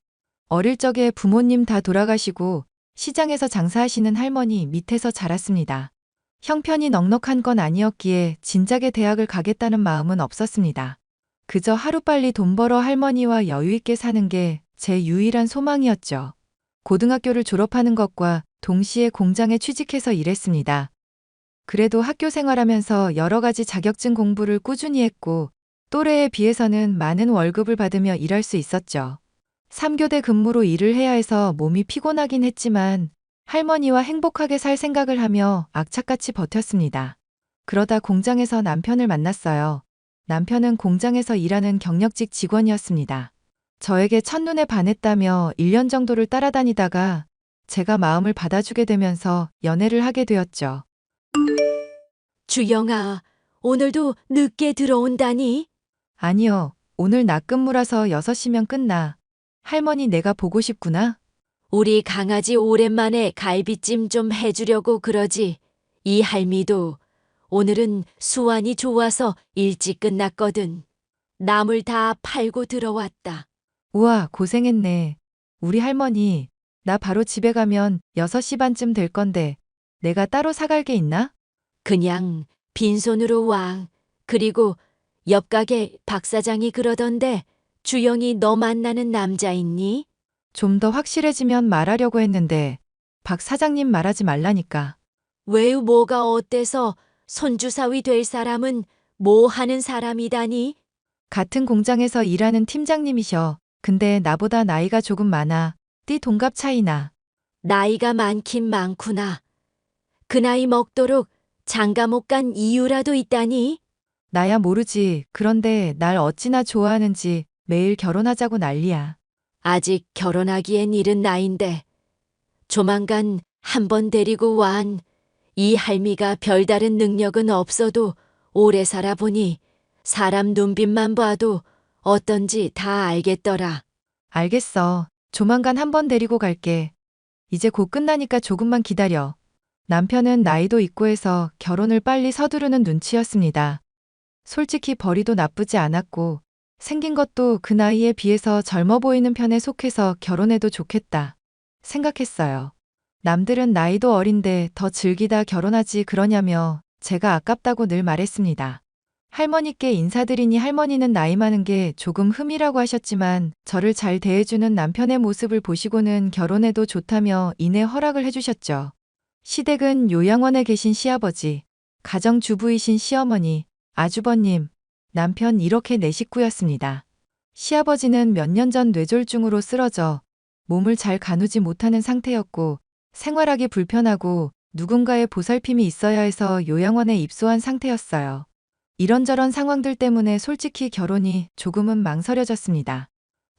[SPEAKER 2] 어릴 적에 부모님 다 돌아가시고 시장에서 장사하시는 할머니 밑에서 자랐습니다. 형편이 넉넉한 건 아니었기에 진작에 대학을 가겠다는 마음은 없었습니다. 그저 하루빨리 돈 벌어 할머니와 여유있게 사는 게 제 유일한 소망이었죠. 고등학교를 졸업하는 것과 동시에 공장에 취직해서 일했습니다. 그래도 학교 생활하면서 여러 가지 자격증 공부를 꾸준히 했고 또래에 비해서는 많은 월급을 받으며 일할 수 있었죠. 3교대 근무로 일을 해야 해서 몸이 피곤하긴 했지만 할머니와 행복하게 살 생각을 하며 악착같이 버텼습니다. 그러다 공장에서 남편을 만났어요. 남편은 공장에서 일하는 경력직 직원이었습니다. 저에게 첫눈에 반했다며 1년 정도를 따라다니다가 제가 마음을 받아주게 되면서 연애를 하게 되었죠.
[SPEAKER 5] 주영아, 오늘도 늦게 들어온다니?
[SPEAKER 2] 아니요, 오늘 낮 근무라서 6시면 끝나. 할머니 내가 보고 싶구나.
[SPEAKER 5] 우리 강아지 오랜만에 갈비찜 좀 해주려고 그러지. 이 할미도 오늘은 수완이 좋아서 일찍 끝났거든. 나물 다 팔고 들어왔다.
[SPEAKER 2] 우와, 고생했네. 우리 할머니, 나 바로 집에 가면 6시 반쯤 될 건데 내가 따로 사갈 게 있나?
[SPEAKER 5] 그냥 빈손으로 와. 그리고 옆 가게 박 사장이 그러던데 주영이 너 만나는 남자 있니?
[SPEAKER 2] 좀 더 확실해지면 말하려고 했는데 박 사장님 말하지 말라니까.
[SPEAKER 5] 왜 뭐가 어때서 손주사위 될 사람은 뭐 하는 사람이다니?
[SPEAKER 2] 같은 공장에서 일하는 팀장님이셔. 근데 나보다 나이가 조금 많아. 띠 동갑 차이나.
[SPEAKER 5] 나이가 많긴 많구나. 그 나이 먹도록 장가 못 간 이유라도 있다니?
[SPEAKER 2] 나야 모르지. 그런데 날 어찌나 좋아하는지 매일 결혼하자고 난리야.
[SPEAKER 5] 아직 결혼하기엔 이른 나이인데 조만간 한번 데리고 완. 이 할미가 별다른 능력은 없어도 오래 살아보니 사람 눈빛만 봐도 어떤지 다 알겠더라.
[SPEAKER 2] 알겠어. 조만간 한번 데리고 갈게. 이제 곧 끝나니까 조금만 기다려. 남편은 나이도 있고 해서 결혼을 빨리 서두르는 눈치였습니다. 솔직히 벌이도 나쁘지 않았고 생긴 것도 그 나이에 비해서 젊어 보이는 편에 속해서 결혼해도 좋겠다 생각했어요. 남들은 나이도 어린데 더 즐기다 결혼하지 그러냐며 제가 아깝다고 늘 말했습니다. 할머니께 인사드리니 할머니는 나이 많은 게 조금 흠이라고 하셨지만 저를 잘 대해주는 남편의 모습을 보시고는 결혼해도 좋다며 이내 허락을 해주셨죠. 시댁은 요양원에 계신 시아버지, 가정주부이신 시어머니, 아주버님, 남편 이렇게 4식구였습니다. 시아버지는 몇 년 전 뇌졸중으로 쓰러져 몸을 잘 가누지 못하는 상태였고 생활하기 불편하고 누군가의 보살핌이 있어야 해서 요양원에 입소한 상태였어요. 이런저런 상황들 때문에 솔직히 결혼이 조금은 망설여졌습니다.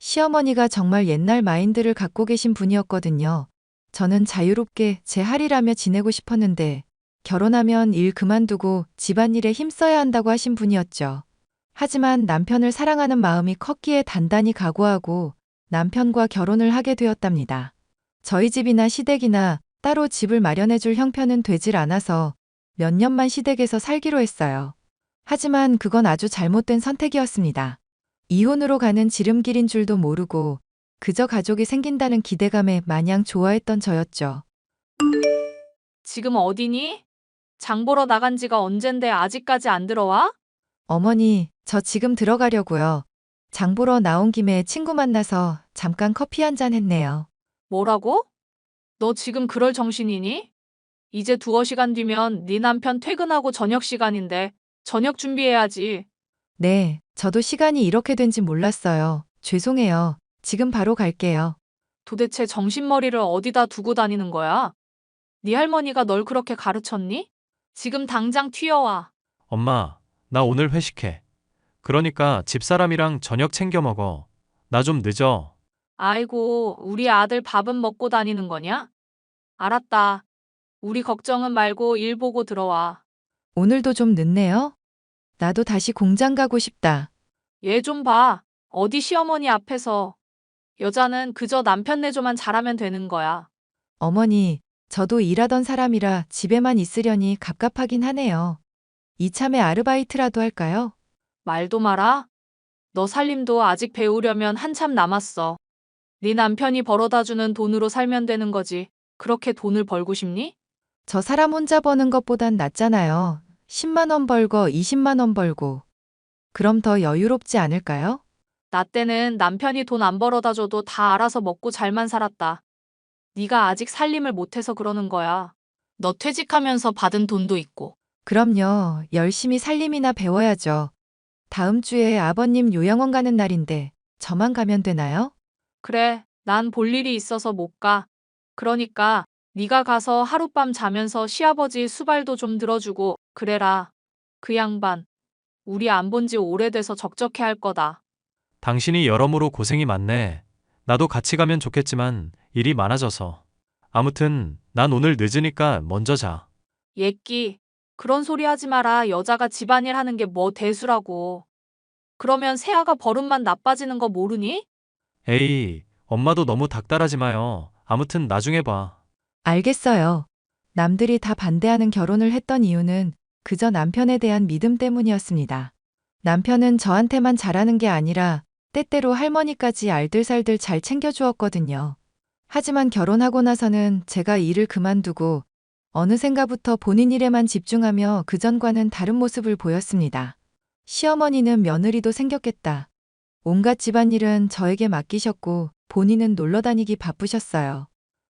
[SPEAKER 2] 시어머니가 정말 옛날 마인드를 갖고 계신 분이었거든요. 저는 자유롭게 제 할이라며 지내고 싶었는데 결혼하면 일 그만두고 집안일에 힘써야 한다고 하신 분이었죠. 하지만 남편을 사랑하는 마음이 컸기에 단단히 각오하고 남편과 결혼을 하게 되었답니다. 저희 집이나 시댁이나 따로 집을 마련해줄 형편은 되질 않아서 몇 년만 시댁에서 살기로 했어요. 하지만 그건 아주 잘못된 선택이었습니다. 이혼으로 가는 지름길인 줄도 모르고 그저 가족이 생긴다는 기대감에 마냥 좋아했던 저였죠.
[SPEAKER 3] 지금 어디니? 장 보러 나간 지가 언젠데 아직까지 안 들어와?
[SPEAKER 2] 어머니, 저 지금 들어가려고요. 장 보러 나온 김에 친구 만나서 잠깐 커피 한잔 했네요.
[SPEAKER 3] 뭐라고? 너 지금 그럴 정신이니? 이제 두어 시간 뒤면 네 남편 퇴근하고 저녁 시간인데 저녁 준비해야지.
[SPEAKER 2] 네, 저도 시간이 이렇게 된지 몰랐어요. 죄송해요. 지금 바로 갈게요.
[SPEAKER 3] 도대체 정신머리를 어디다 두고 다니는 거야? 네 할머니가 널 그렇게 가르쳤니? 지금 당장 튀어와.
[SPEAKER 6] 엄마, 나 오늘 회식해. 그러니까 집사람이랑 저녁 챙겨 먹어. 나 좀 늦어.
[SPEAKER 3] 아이고, 우리 아들 밥은 먹고 다니는 거냐? 알았다. 우리 걱정은 말고 일 보고 들어와.
[SPEAKER 2] 오늘도 좀 늦네요? 나도 다시 공장 가고 싶다.
[SPEAKER 3] 얘 좀 봐. 어디 시어머니 앞에서. 여자는 그저 남편 내조만 잘하면 되는 거야.
[SPEAKER 2] 어머니, 저도 일하던 사람이라 집에만 있으려니 갑갑하긴 하네요. 이참에 아르바이트라도 할까요?
[SPEAKER 3] 말도 마라. 너 살림도 아직 배우려면 한참 남았어. 네 남편이 벌어다주는 돈으로 살면 되는 거지. 그렇게 돈을 벌고 싶니?
[SPEAKER 2] 저 사람 혼자 버는 것보단 낫잖아요. 10만 원 벌고 20만 원 벌고. 그럼 더 여유롭지 않을까요?
[SPEAKER 3] 나 때는 남편이 돈 안 벌어다 줘도 다 알아서 먹고 잘만 살았다. 네가 아직 살림을 못해서 그러는 거야. 너 퇴직하면서 받은 돈도 있고.
[SPEAKER 2] 그럼요. 열심히 살림이나 배워야죠. 다음 주에 아버님 요양원 가는 날인데 저만 가면 되나요?
[SPEAKER 3] 그래, 난 볼 일이 있어서 못 가. 그러니까 네가 가서 하룻밤 자면서 시아버지 수발도 좀 들어주고 그래라. 그 양반, 우리 안 본 지 오래돼서 적적해 할 거다.
[SPEAKER 6] 당신이 여러모로 고생이 많네. 나도 같이 가면 좋겠지만 일이 많아져서. 아무튼 난 오늘 늦으니까 먼저 자.
[SPEAKER 3] 예끼, 그런 소리 하지 마라. 여자가 집안일 하는 게 뭐 대수라고. 그러면 새아가 버릇만 나빠지는 거 모르니?
[SPEAKER 6] 에이, 엄마도 너무 닥달하지 마요. 아무튼 나중에 봐.
[SPEAKER 2] 알겠어요. 남들이 다 반대하는 결혼을 했던 이유는 그저 남편에 대한 믿음 때문이었습니다. 남편은 저한테만 잘하는 게 아니라 때때로 할머니까지 알들살들 잘 챙겨주었거든요. 하지만 결혼하고 나서는 제가 일을 그만두고 어느샌가부터 본인 일에만 집중하며 그전과는 다른 모습을 보였습니다. 시어머니는 며느리도 생겼겠다. 온갖 집안일은 저에게 맡기셨고 본인은 놀러 다니기 바쁘셨어요.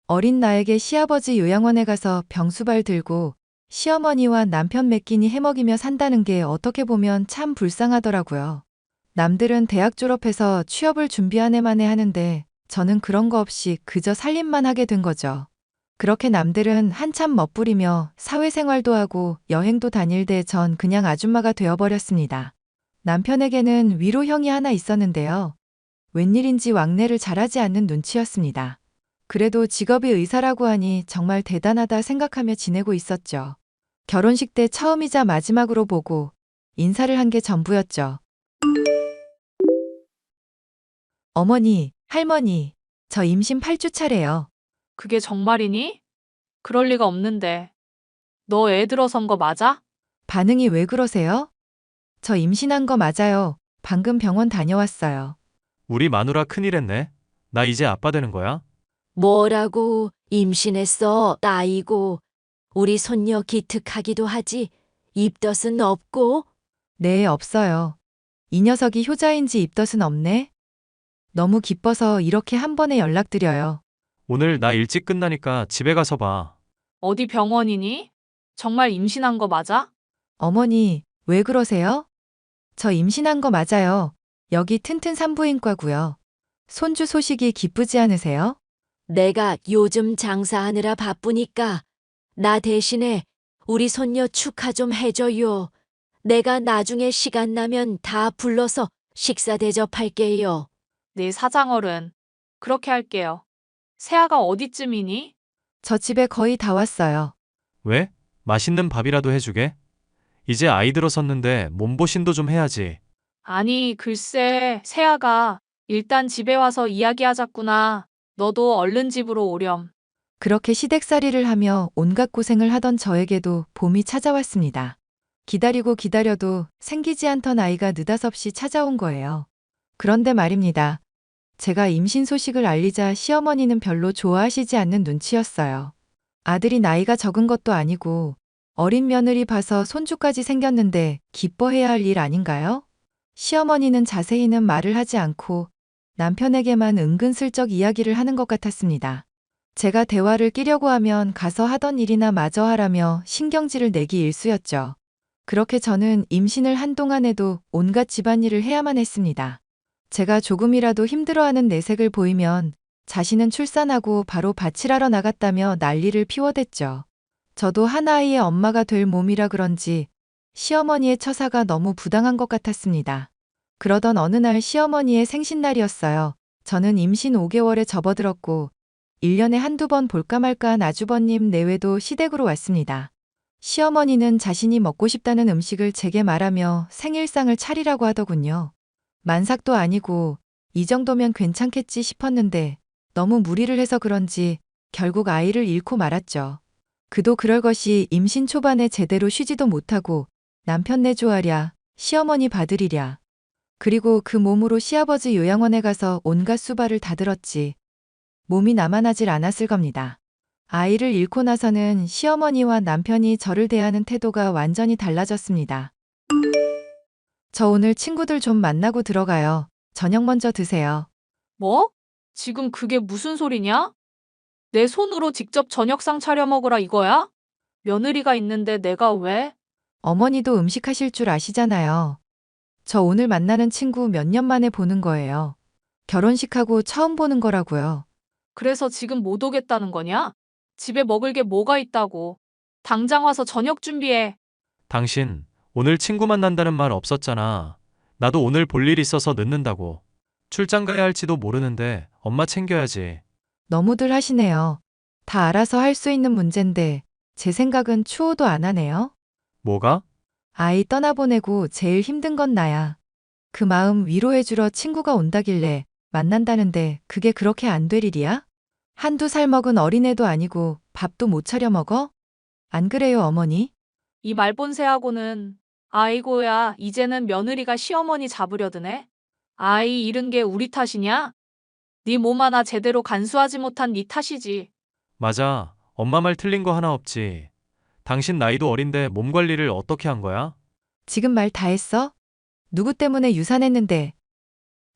[SPEAKER 2] 어린 나에게 시아버지 요양원에 가서 병수발 들고 시어머니와 남편 몇 끼니 해먹이며 산다는 게 어떻게 보면 참 불쌍하더라고요. 남들은 대학 졸업해서 취업을 준비한 해만에 하는데 저는 그런 거 없이 그저 살림만 하게 된 거죠. 그렇게 남들은 한참 멋부리며 사회생활도 하고 여행도 다닐 때 전 그냥 아줌마가 되어버렸습니다. 남편에게는 위로형이 하나 있었는데요. 웬일인지 왕래를 잘하지 않는 눈치였습니다. 그래도 직업이 의사라고 하니 정말 대단하다 생각하며 지내고 있었죠. 결혼식 때 처음이자 마지막으로 보고 인사를 한 게 전부였죠. 어머니, 할머니, 저 임신 8주 차래요.
[SPEAKER 3] 그게 정말이니? 그럴 리가 없는데. 너 애 들어선 거 맞아?
[SPEAKER 2] 반응이 왜 그러세요? 저 임신한 거 맞아요. 방금 병원 다녀왔어요.
[SPEAKER 6] 우리 마누라 큰일했네. 나 이제 아빠 되는 거야?
[SPEAKER 5] 뭐라고 임신했어 나이고 우리 손녀 기특하기도 하지 입덧은 없고
[SPEAKER 2] 네, 없어요. 이 녀석이 효자인지 입덧은 없네. 너무 기뻐서 이렇게 한 번에 연락드려요.
[SPEAKER 6] 오늘 나 일찍 끝나니까 집에 가서 봐.
[SPEAKER 3] 어디 병원이니? 정말 임신한 거 맞아?
[SPEAKER 2] 어머니, 왜 그러세요? 저 임신한 거 맞아요. 여기 튼튼 산부인과고요. 손주 소식이 기쁘지 않으세요?
[SPEAKER 5] 내가 요즘 장사하느라 바쁘니까 나 대신에 우리 손녀 축하 좀 해줘요. 내가 나중에 시간 나면 다 불러서 식사 대접할게요.
[SPEAKER 3] 네 사장어른. 그렇게 할게요. 새아가 어디쯤이니?
[SPEAKER 2] 저 집에 거의 다 왔어요.
[SPEAKER 6] 왜? 맛있는 밥이라도 해주게? 이제 아이 들어섰는데 몸보신도 좀 해야지.
[SPEAKER 3] 아니, 글쎄, 새아가 일단 집에 와서 이야기하자꾸나. 너도 얼른 집으로 오렴.
[SPEAKER 2] 그렇게 시댁살이를 하며 온갖 고생을 하던 저에게도 봄이 찾아왔습니다. 기다리고 기다려도 생기지 않던 아이가 느닷없이 찾아온 거예요. 그런데 말입니다. 제가 임신 소식을 알리자 시어머니는 별로 좋아하시지 않는 눈치였어요. 아들이 나이가 적은 것도 아니고 어린 며느리 봐서 손주까지 생겼는데 기뻐해야 할 일 아닌가요? 시어머니는 자세히는 말을 하지 않고 남편에게만 은근슬쩍 이야기를 하는 것 같았습니다. 제가 대화를 끼려고 하면 가서 하던 일이나 마저 하라며 신경질을 내기 일쑤였죠. 그렇게 저는 임신을 한동안 해도 온갖 집안일을 해야만 했습니다. 제가 조금이라도 힘들어하는 내색을 보이면 자신은 출산하고 바로 밭일하러 나갔다며 난리를 피워댔죠. 저도 한 아이의 엄마가 될 몸이라 그런지 시어머니의 처사가 너무 부당한 것 같았습니다. 그러던 어느 날 시어머니의 생신날이었어요. 저는 임신 5개월에 접어들었고 1년에 한두 번 볼까 말까한 아주버님 내외도 시댁으로 왔습니다. 시어머니는 자신이 먹고 싶다는 음식을 제게 말하며 생일상을 차리라고 하더군요. 만삭도 아니고 이 정도면 괜찮겠지 싶었는데 너무 무리를 해서 그런지 결국 아이를 잃고 말았죠. 그도 그럴 것이 임신 초반에 제대로 쉬지도 못하고 남편 내조하랴, 시어머니 받으리랴. 그리고 그 몸으로 시아버지 요양원에 가서 온갖 수발을 다 들었지. 몸이 나만하질 않았을 겁니다. 아이를 잃고 나서는 시어머니와 남편이 저를 대하는 태도가 완전히 달라졌습니다. 저 오늘 친구들 좀 만나고 들어가요. 저녁 먼저 드세요.
[SPEAKER 3] 뭐? 지금 그게 무슨 소리냐? 내 손으로 직접 저녁상 차려 먹으라 이거야? 며느리가 있는데 내가 왜?
[SPEAKER 2] 어머니도 음식 하실 줄 아시잖아요. 저 오늘 만나는 친구 몇 년 만에 보는 거예요. 결혼식하고 처음 보는 거라고요.
[SPEAKER 3] 그래서 지금 못 오겠다는 거냐? 집에 먹을 게 뭐가 있다고. 당장 와서 저녁 준비해.
[SPEAKER 6] 당신 오늘 친구 만난다는 말 없었잖아. 나도 오늘 볼 일 있어서 늦는다고. 출장 가야 할지도 모르는데 엄마 챙겨야지.
[SPEAKER 2] 너무들 하시네요. 다 알아서 할 수 있는 문제인데 제 생각은 추호도 안 하네요.
[SPEAKER 6] 뭐가?
[SPEAKER 2] 아이 떠나보내고 제일 힘든 건 나야. 그 마음 위로해주러 친구가 온다길래 만난다는데 그게 그렇게 안 될 일이야? 한두 살 먹은 어린애도 아니고 밥도 못 차려 먹어? 안 그래요, 어머니?
[SPEAKER 3] 이 말본새하고는 아이고야 이제는 며느리가 시어머니 잡으려드네. 아이 잃은 게 우리 탓이냐? 네 몸 하나 제대로 간수하지 못한 네 탓이지.
[SPEAKER 6] 맞아. 엄마 말 틀린 거 하나 없지. 당신 나이도 어린데 몸 관리를 어떻게 한 거야?
[SPEAKER 2] 지금 말 다 했어? 누구 때문에 유산했는데?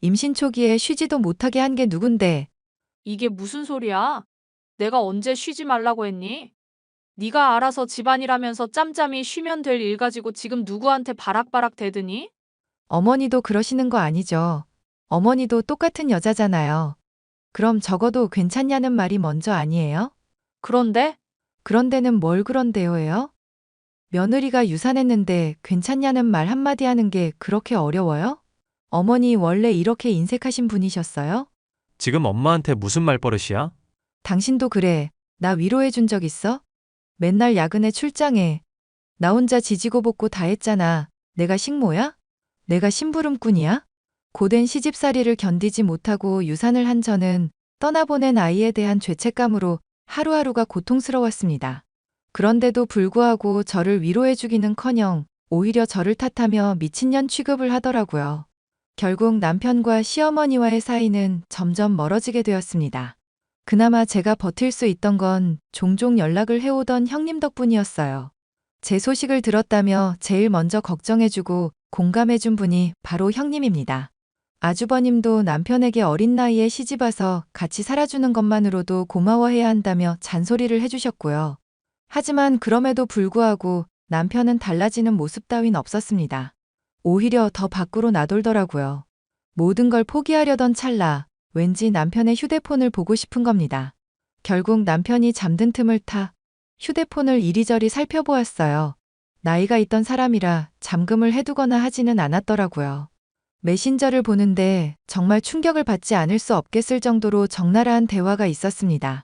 [SPEAKER 2] 임신 초기에 쉬지도 못하게 한 게 누군데?
[SPEAKER 3] 이게 무슨 소리야? 내가 언제 쉬지 말라고 했니? 네가 알아서 집안일하면서 짬짬이 쉬면 될 일 가지고 지금 누구한테 바락바락 대드니?
[SPEAKER 2] 어머니도 그러시는 거 아니죠. 어머니도 똑같은 여자잖아요. 그럼 적어도 괜찮냐는 말이 먼저 아니에요?
[SPEAKER 3] 그런데
[SPEAKER 2] 그런데는 뭘 그런데요예요? 며느리가 유산했는데 괜찮냐는 말 한마디 하는 게 그렇게 어려워요? 어머니 원래 이렇게 인색하신 분이셨어요?
[SPEAKER 6] 지금 엄마한테 무슨 말버릇이야?
[SPEAKER 2] 당신도 그래. 나 위로해 준 적 있어? 맨날 야근에 출장해. 나 혼자 지지고 볶고 다 했잖아. 내가 식모야? 내가 심부름꾼이야? 고된 시집살이를 견디지 못하고 유산을 한 저는 떠나보낸 아이에 대한 죄책감으로 하루하루가 고통스러웠습니다. 그런데도 불구하고 저를 위로해주기는커녕 오히려 저를 탓하며 미친년 취급을 하더라고요. 결국 남편과 시어머니와의 사이는 점점 멀어지게 되었습니다. 그나마 제가 버틸 수 있던 건 종종 연락을 해오던 형님 덕분이었어요. 제 소식을 들었다며 제일 먼저 걱정해주고 공감해준 분이 바로 형님입니다. 아주버님도 남편에게 어린 나이에 시집와서 같이 살아주는 것만으로도 고마워해야 한다며 잔소리를 해주셨고요. 하지만 그럼에도 불구하고 남편은 달라지는 모습 따윈 없었습니다. 오히려 더 밖으로 나돌더라고요. 모든 걸 포기하려던 찰나 왠지 남편의 휴대폰을 보고 싶은 겁니다. 결국 남편이 잠든 틈을 타 휴대폰을 이리저리 살펴보았어요. 나이가 있던 사람이라 잠금을 해두거나 하지는 않았더라고요. 메신저를 보는데 정말 충격을 받지 않을 수 없겠을 정도로 적나라한 대화가 있었습니다.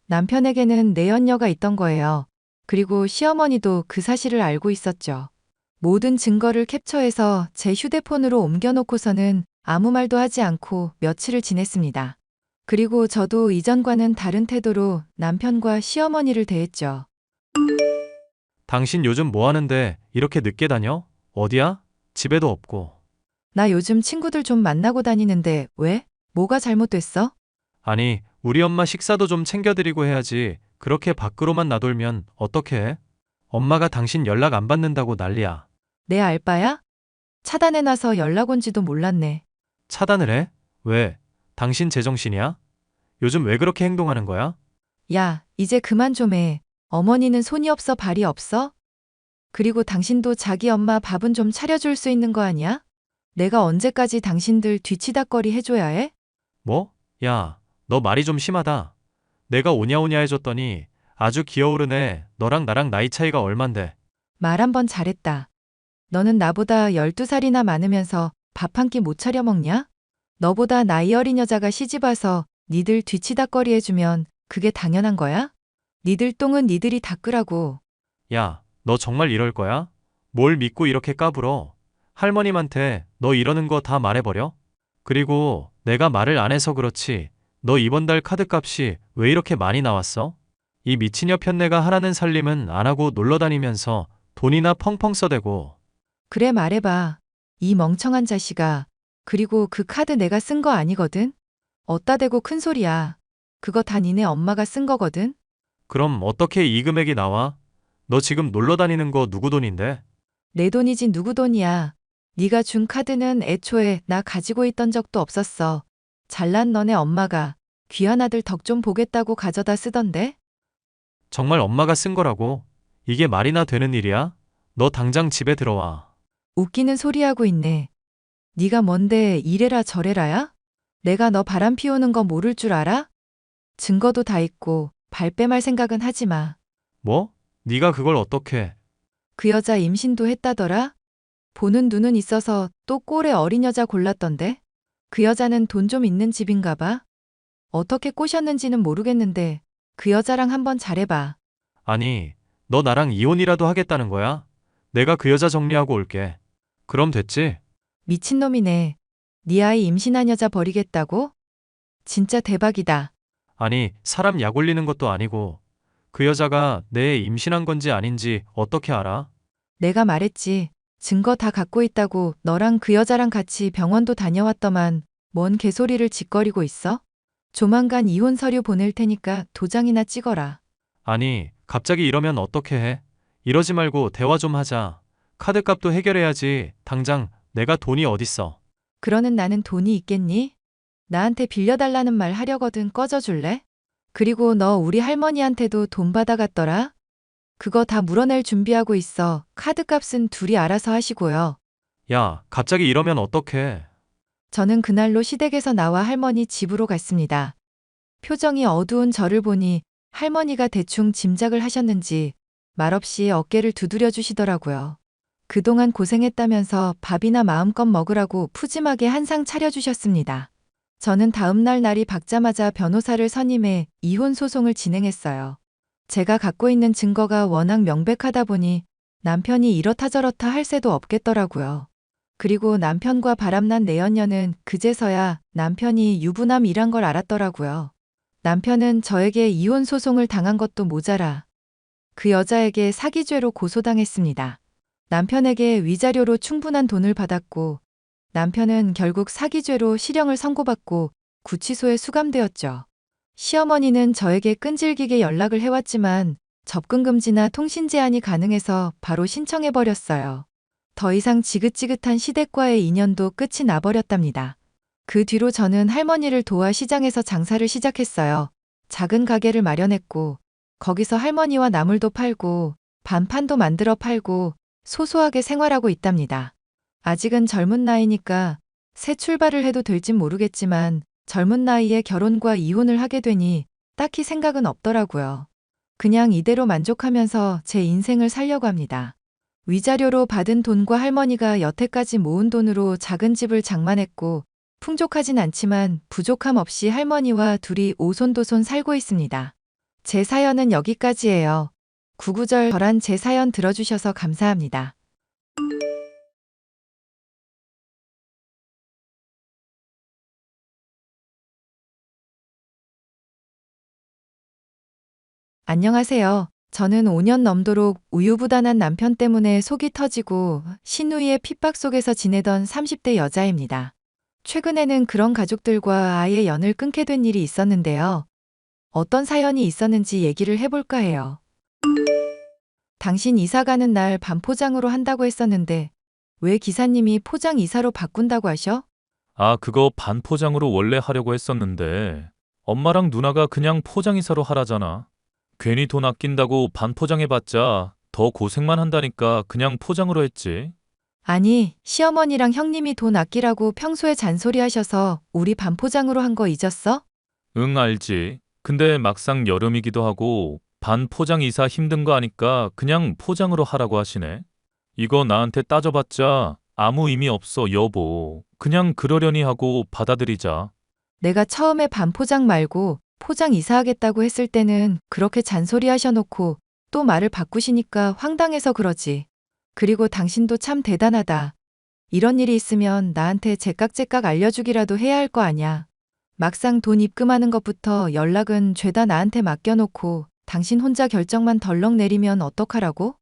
[SPEAKER 2] 남편에게는 내연녀가 있던 거예요. 그리고 시어머니도 그 사실을 알고 있었죠. 모든 증거를 캡처해서 제 휴대폰으로 옮겨놓고서는 아무 말도 하지 않고 며칠을 지냈습니다. 그리고 저도 이전과는 다른 태도로 남편과 시어머니를 대했죠.
[SPEAKER 6] 당신 요즘 뭐 하는데 이렇게 늦게 다녀? 어디야? 집에도 없고.
[SPEAKER 2] 나 요즘 친구들 좀 만나고 다니는데 왜? 뭐가 잘못됐어?
[SPEAKER 6] 아니, 우리 엄마 식사도 좀 챙겨드리고 해야지. 그렇게 밖으로만 나돌면 어떡해? 엄마가 당신 연락 안 받는다고 난리야.
[SPEAKER 2] 내 알바야? 차단해놔서 연락 온지도 몰랐네.
[SPEAKER 6] 차단을 해? 왜? 당신 제정신이야? 요즘 왜 그렇게 행동하는 거야?
[SPEAKER 2] 야, 이제 그만 좀 해. 어머니는 손이 없어 발이 없어? 그리고 당신도 자기 엄마 밥은 좀 차려줄 수 있는 거 아니야? 내가 언제까지 당신들 뒤치다꺼리 해줘야 해?
[SPEAKER 6] 뭐? 야, 너 말이 좀 심하다. 내가 오냐오냐 해줬더니 아주 기어오르네. 너랑 나랑 나이 차이가 얼만데.
[SPEAKER 2] 말 한 번 잘했다. 너는 나보다 12살이나 많으면서 밥 한 끼 못 차려 먹냐? 너보다 나이 어린 여자가 시집와서 니들 뒤치다꺼리 해주면 그게 당연한 거야? 니들 똥은 니들이 닦으라고.
[SPEAKER 6] 야, 너 정말 이럴 거야? 뭘 믿고 이렇게 까불어? 할머님한테 너 이러는 거 다 말해버려? 그리고 내가 말을 안 해서 그렇지. 너 이번 달 카드값이 왜 이렇게 많이 나왔어? 이 미친년 편내가 하라는 살림은 안 하고 놀러 다니면서 돈이나 펑펑 써대고.
[SPEAKER 2] 그래 말해봐. 이 멍청한 자식아. 그리고 그 카드 내가 쓴 거 아니거든? 어따 대고 큰 소리야. 그거 다 니네 엄마가 쓴 거거든?
[SPEAKER 6] 그럼 어떻게 이 금액이 나와? 너 지금 놀러 다니는 거 누구 돈인데?
[SPEAKER 2] 내 돈이지 누구 돈이야. 네가 준 카드는 애초에 나 가지고 있던 적도 없었어. 잘난 너네 엄마가 귀한 아들 덕 좀 보겠다고 가져다 쓰던데?
[SPEAKER 6] 정말 엄마가 쓴 거라고? 이게 말이나 되는 일이야? 너 당장 집에 들어와.
[SPEAKER 2] 웃기는 소리하고 있네. 네가 뭔데 이래라 저래라야? 내가 너 바람 피우는 거 모를 줄 알아? 증거도 다 있고 발뺌할 생각은 하지 마.
[SPEAKER 6] 뭐? 네가 그걸 어떻게?
[SPEAKER 2] 그 여자 임신도 했다더라? 보는 눈은 있어서 또 꼴에 어린 여자 골랐던데? 그 여자는 돈 좀 있는 집인가 봐? 어떻게 꼬셨는지는 모르겠는데 그 여자랑 한번 잘해봐.
[SPEAKER 6] 아니, 너 나랑 이혼이라도 하겠다는 거야? 내가 그 여자 정리하고 올게. 그럼 됐지?
[SPEAKER 2] 미친놈이네. 네 아이 임신한 여자 버리겠다고? 진짜 대박이다.
[SPEAKER 6] 아니, 사람 약 올리는 것도 아니고 그 여자가 내 임신한 건지 아닌지 어떻게 알아?
[SPEAKER 2] 내가 말했지. 증거 다 갖고 있다고 너랑 그 여자랑 같이 병원도 다녀왔더만 뭔 개소리를 짓거리고 있어? 조만간 이혼 서류 보낼 테니까 도장이나 찍어라.
[SPEAKER 6] 아니, 갑자기 이러면 어떻게 해? 이러지 말고 대화 좀 하자. 카드값도 해결해야지. 당장 내가 돈이 어딨어.
[SPEAKER 2] 그러는 나는 돈이 있겠니? 나한테 빌려달라는 말 하려거든 꺼져줄래? 그리고 너 우리 할머니한테도 돈 받아갔더라? 그거 다 물어낼 준비하고 있어. 카드값은 둘이 알아서 하시고요.
[SPEAKER 6] 야, 갑자기 이러면 어떡해?
[SPEAKER 2] 저는 그날로 시댁에서 나와 할머니 집으로 갔습니다. 표정이 어두운 저를 보니 할머니가 대충 짐작을 하셨는지 말없이 어깨를 두드려 주시더라고요. 그동안 고생했다면서 밥이나 마음껏 먹으라고 푸짐하게 한상 차려주셨습니다. 저는 다음날 날이 밝자마자 변호사를 선임해 이혼 소송을 진행했어요. 제가 갖고 있는 증거가 워낙 명백하다 보니 남편이 이렇다 저렇다 할 새도 없겠더라고요. 그리고 남편과 바람난 내연녀는 그제서야 남편이 유부남이란 걸 알았더라고요. 남편은 저에게 이혼 소송을 당한 것도 모자라 그 여자에게 사기죄로 고소당했습니다. 남편에게 위자료로 충분한 돈을 받았고 남편은 결국 사기죄로 실형을 선고받고 구치소에 수감되었죠. 시어머니는 저에게 끈질기게 연락을 해왔지만 접근 금지나 통신 제한이 가능해서 바로 신청해버렸어요. 더 이상 지긋지긋한 시댁과의 인연도 끝이 나버렸답니다. 그 뒤로 저는 할머니를 도와 시장에서 장사를 시작했어요. 작은 가게를 마련했고 거기서 할머니와 나물도 팔고 반판도 만들어 팔고 소소하게 생활하고 있답니다. 아직은 젊은 나이니까 새 출발을 해도 될진 모르겠지만 젊은 나이에 결혼과 이혼을 하게 되니 딱히 생각은 없더라고요. 그냥 이대로 만족하면서 제 인생을 살려고 합니다. 위자료로 받은 돈과 할머니가 여태까지 모은 돈으로 작은 집을 장만했고 풍족하진 않지만 부족함 없이 할머니와 둘이 오손도손 살고 있습니다. 제 사연은 여기까지예요. 구구절절한 제 사연 들어주셔서 감사합니다. 안녕하세요. 저는 5년 넘도록 우유부단한 남편 때문에 속이 터지고 시누이의 핍박 속에서 지내던 30대 여자입니다. 최근에는 그런 가족들과 아예 연을 끊게 된 일이 있었는데요. 어떤 사연이 있었는지 얘기를 해볼까 해요. 당신 이사 가는 날 반포장으로 한다고 했었는데 왜 기사님이 포장 이사로 바꾼다고 하셔?
[SPEAKER 7] 아, 그거 반포장으로 원래 하려고 했었는데 엄마랑 누나가 그냥 포장이사로 하라잖아. 괜히 돈 아낀다고 반포장해봤자 더 고생만 한다니까 그냥 포장으로 했지.
[SPEAKER 2] 아니, 시어머니랑 형님이 돈 아끼라고 평소에 잔소리 하셔서 우리 반포장으로 한 거 잊었어?
[SPEAKER 7] 응, 알지. 근데 막상 여름이기도 하고 반포장 이사 힘든 거 아니까 그냥 포장으로 하라고 하시네. 이거 나한테 따져봤자 아무 의미 없어, 여보. 그냥 그러려니 하고 받아들이자.
[SPEAKER 2] 내가 처음에 반포장 말고 포장 이사하겠다고 했을 때는 그렇게 잔소리 하셔놓고 또 말을 바꾸시니까 황당해서 그러지. 그리고 당신도 참 대단하다. 이런 일이 있으면 나한테 제깍제깍 알려주기라도 해야 할 거 아냐. 막상 돈 입금하는 것부터 연락은 죄다 나한테 맡겨놓고 당신 혼자 결정만 덜렁 내리면 어떡하라고?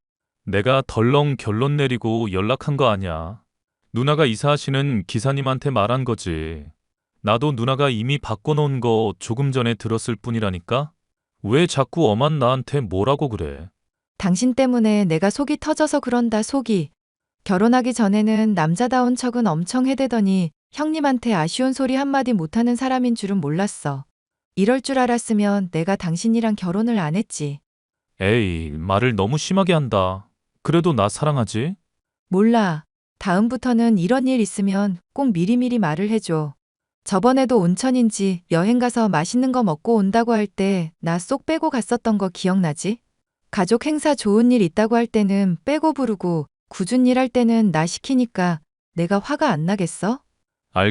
[SPEAKER 7] 내가 덜렁 결론 내리고 연락한 거 아니야. 누나가 이사하시는 기사님한테 말한 거지. 나도 누나가 이미 바꿔놓은 거 조금 전에 들었을 뿐이라니까? 왜 자꾸 엄한 나한테 뭐라고 그래?
[SPEAKER 2] 당신 때문에 내가 속이 터져서 그런다, 속이. 결혼하기 전에는 남자다운 척은 엄청 해대더니 형님한테 아쉬운 소리 한마디 못하는 사람인 줄은 몰랐어. 이럴 줄 알았으면 내가 당신이랑 결혼을 안 했지.
[SPEAKER 7] 에이, 말을 너무 심하게 한다. 그래도 나 사랑하지?
[SPEAKER 2] 몰라. 다음부터는 이런 일 있으면 꼭 미리미리 말을 해줘. 저번에도 온천인지 여행 가서 맛있는 거 먹고 온다고 할 때 나 쏙 빼고 갔었던 거 기억나지? 가족 행사 좋은 일 있다고 할 때는 빼고 부르고 굳은 일 할 때는 나 시키니까 내가 화가 안 나겠어?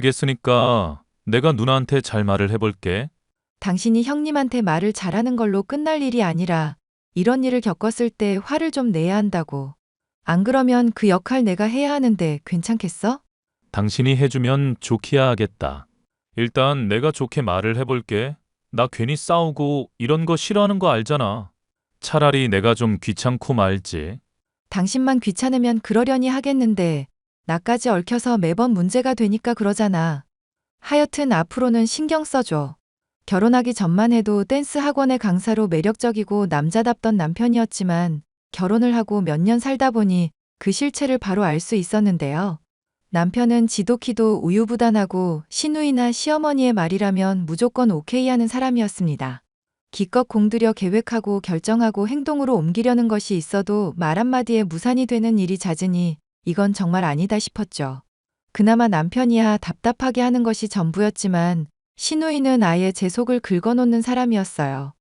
[SPEAKER 7] 알겠으니까 내가 누나한테 잘 말을 해볼게.
[SPEAKER 2] 당신이 형님한테 말을 잘하는 걸로 끝날 일이 아니라 이런 일을 겪었을 때 화를 좀 내야 한다고. 안 그러면 그 역할 내가 해야 하는데 괜찮겠어?
[SPEAKER 7] 당신이 해주면 좋기야 하겠다. 일단 내가 좋게 말을 해볼게. 나 괜히 싸우고 이런 거 싫어하는 거 알잖아. 차라리 내가 좀 귀찮고 말지.
[SPEAKER 2] 당신만 귀찮으면 그러려니 하겠는데 나까지 얽혀서 매번 문제가 되니까 그러잖아. 하여튼 앞으로는 신경 써줘. 결혼하기 전만 해도 댄스 학원의 강사로 매력적이고 남자답던 남편이었지만 결혼을 하고 몇 년 살다 보니 그 실체를 바로 알 수 있었는데요. 남편은 지독히도 우유부단하고 시누이나 시어머니의 말이라면 무조건 오케이 하는 사람이었습니다. 기껏 공들여 계획하고 결정하고 행동으로 옮기려는 것이 있어도 말 한마디에 무산이 되는 일이 잦으니 이건 정말 아니다 싶었죠. 그나마 남편이야 답답하게 하는 것이 전부였지만 시누이는 아예 제 속을 긁어놓는 사람이었어요.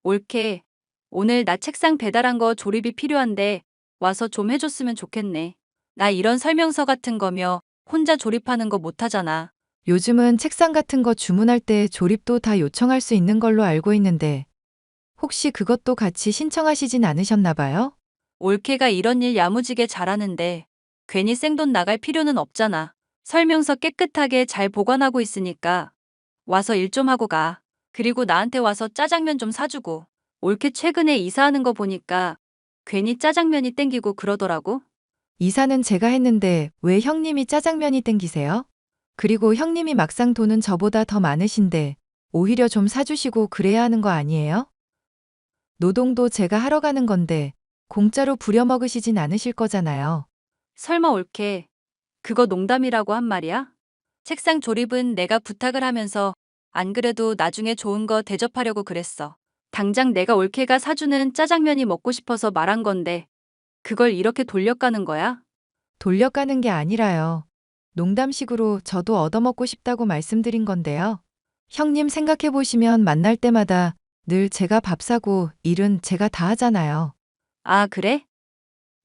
[SPEAKER 8] 올케, 오늘 나 책상 배달한 거 조립이 필요한데 와서 좀 해줬으면 좋겠네. 나 이런 설명서 같은 거며 혼자 조립하는 거 못하잖아.
[SPEAKER 2] 요즘은 책상 같은 거 주문할 때 조립도 다 요청할 수 있는 걸로 알고 있는데 혹시 그것도 같이 신청하시진 않으셨나 봐요?
[SPEAKER 8] 올케가 이런 일 야무지게 잘하는데 괜히 생돈 나갈 필요는 없잖아. 설명서 깨끗하게 잘 보관하고 있으니까 와서 일 좀 하고 가. 그리고 나한테 와서 짜장면 좀 사주고. 올케 최근에 이사하는 거 보니까 괜히 짜장면이 땡기고 그러더라고.
[SPEAKER 2] 이사는 제가 했는데 왜 형님이 짜장면이 땡기세요? 그리고 형님이 막상 돈은 저보다 더 많으신데 오히려 좀 사주시고 그래야 하는 거 아니에요? 노동도 제가 하러 가는 건데 공짜로 부려먹으시진 않으실 거잖아요.
[SPEAKER 8] 설마 올케, 그거 농담이라고 한 말이야? 책상 조립은 내가 부탁을 하면서 안 그래도 나중에 좋은 거 대접하려고 그랬어. 당장 내가 올케가 사주는 짜장면이 먹고 싶어서 말한 건데 그걸 이렇게 돌려가는 거야?
[SPEAKER 2] 돌려가는 게 아니라요. 농담식으로 저도 얻어먹고 싶다고 말씀드린 건데요. 형님 생각해보시면 만날 때마다 늘 제가 밥 사고 일은 제가 다 하잖아요.
[SPEAKER 8] 아, 그래?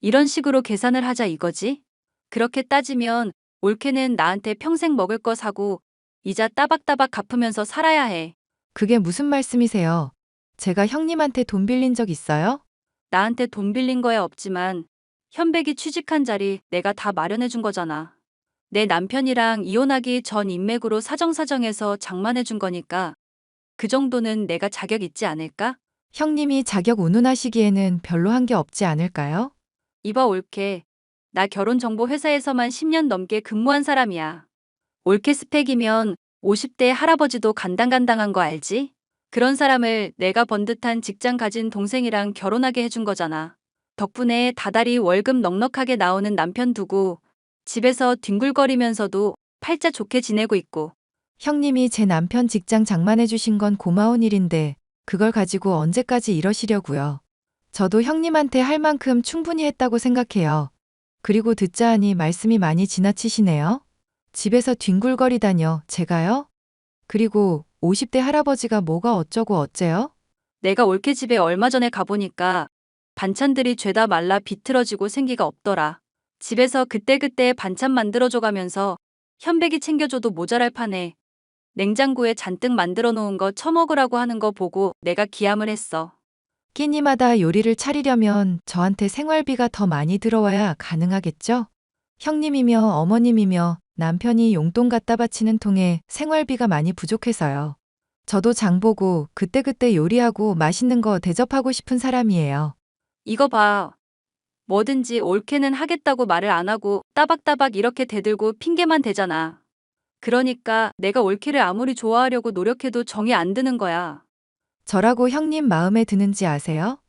[SPEAKER 8] 이런 식으로 계산을 하자 이거지? 그렇게 따지면 올케는 나한테 평생 먹을 거 사고 이자 따박따박 갚으면서 살아야 해.
[SPEAKER 2] 그게 무슨 말씀이세요? 제가 형님한테 돈 빌린 적 있어요?
[SPEAKER 8] 나한테 돈 빌린 거야 없지만 현백이 취직한 자리 내가 다 마련해 준 거잖아. 내 남편이랑 이혼하기 전 인맥으로 사정사정해서 장만해 준 거니까 그 정도는 내가 자격 있지 않을까?
[SPEAKER 2] 형님이 자격 운운하시기에는 별로 한 게 없지 않을까요?
[SPEAKER 8] 이봐 올케, 나 결혼정보 회사에서만 10년 넘게 근무한 사람이야. 올케 스펙이면 50대 할아버지도 간당간당한 거 알지? 그런 사람을 내가 번듯한 직장 가진 동생이랑 결혼하게 해준 거잖아. 덕분에 다달이 월급 넉넉하게 나오는 남편 두고 집에서 뒹굴거리면서도 팔자 좋게 지내고 있고
[SPEAKER 2] 형님이 제 남편 직장 장만해 주신 건 고마운 일인데 그걸 가지고 언제까지 이러시려고요. 저도 형님한테 할 만큼 충분히 했다고 생각해요. 그리고 듣자 하니 말씀이 많이 지나치시네요. 집에서 뒹굴거리다뇨, 제가요? 그리고 50대 할아버지가 뭐가 어쩌고 어째요?
[SPEAKER 8] 내가 올케 집에 얼마 전에 가보니까 반찬들이 죄다 말라 비틀어지고 생기가 없더라. 집에서 그때그때 반찬 만들어줘가면서 현백이 챙겨줘도 모자랄 판에 냉장고에 잔뜩 만들어 놓은 거 처먹으라고 하는 거 보고 내가 기함을 했어.
[SPEAKER 2] 끼니마다 요리를 차리려면 저한테 생활비가 더 많이 들어와야 가능하겠죠? 형님이며 어머님이며 남편이 용돈 갖다 바치는 통에 생활비가 많이 부족해서요. 저도 장 보고 그때그때 요리하고 맛있는 거 대접하고 싶은 사람이에요.
[SPEAKER 8] 이거 봐. 뭐든지 올케는 하겠다고 말을 안 하고 따박따박 이렇게 대들고 핑계만 대잖아. 그러니까 내가 올케를 아무리 좋아하려고 노력해도 정이 안 드는 거야.
[SPEAKER 2] 저라고 형님 마음에 드는지 아세요?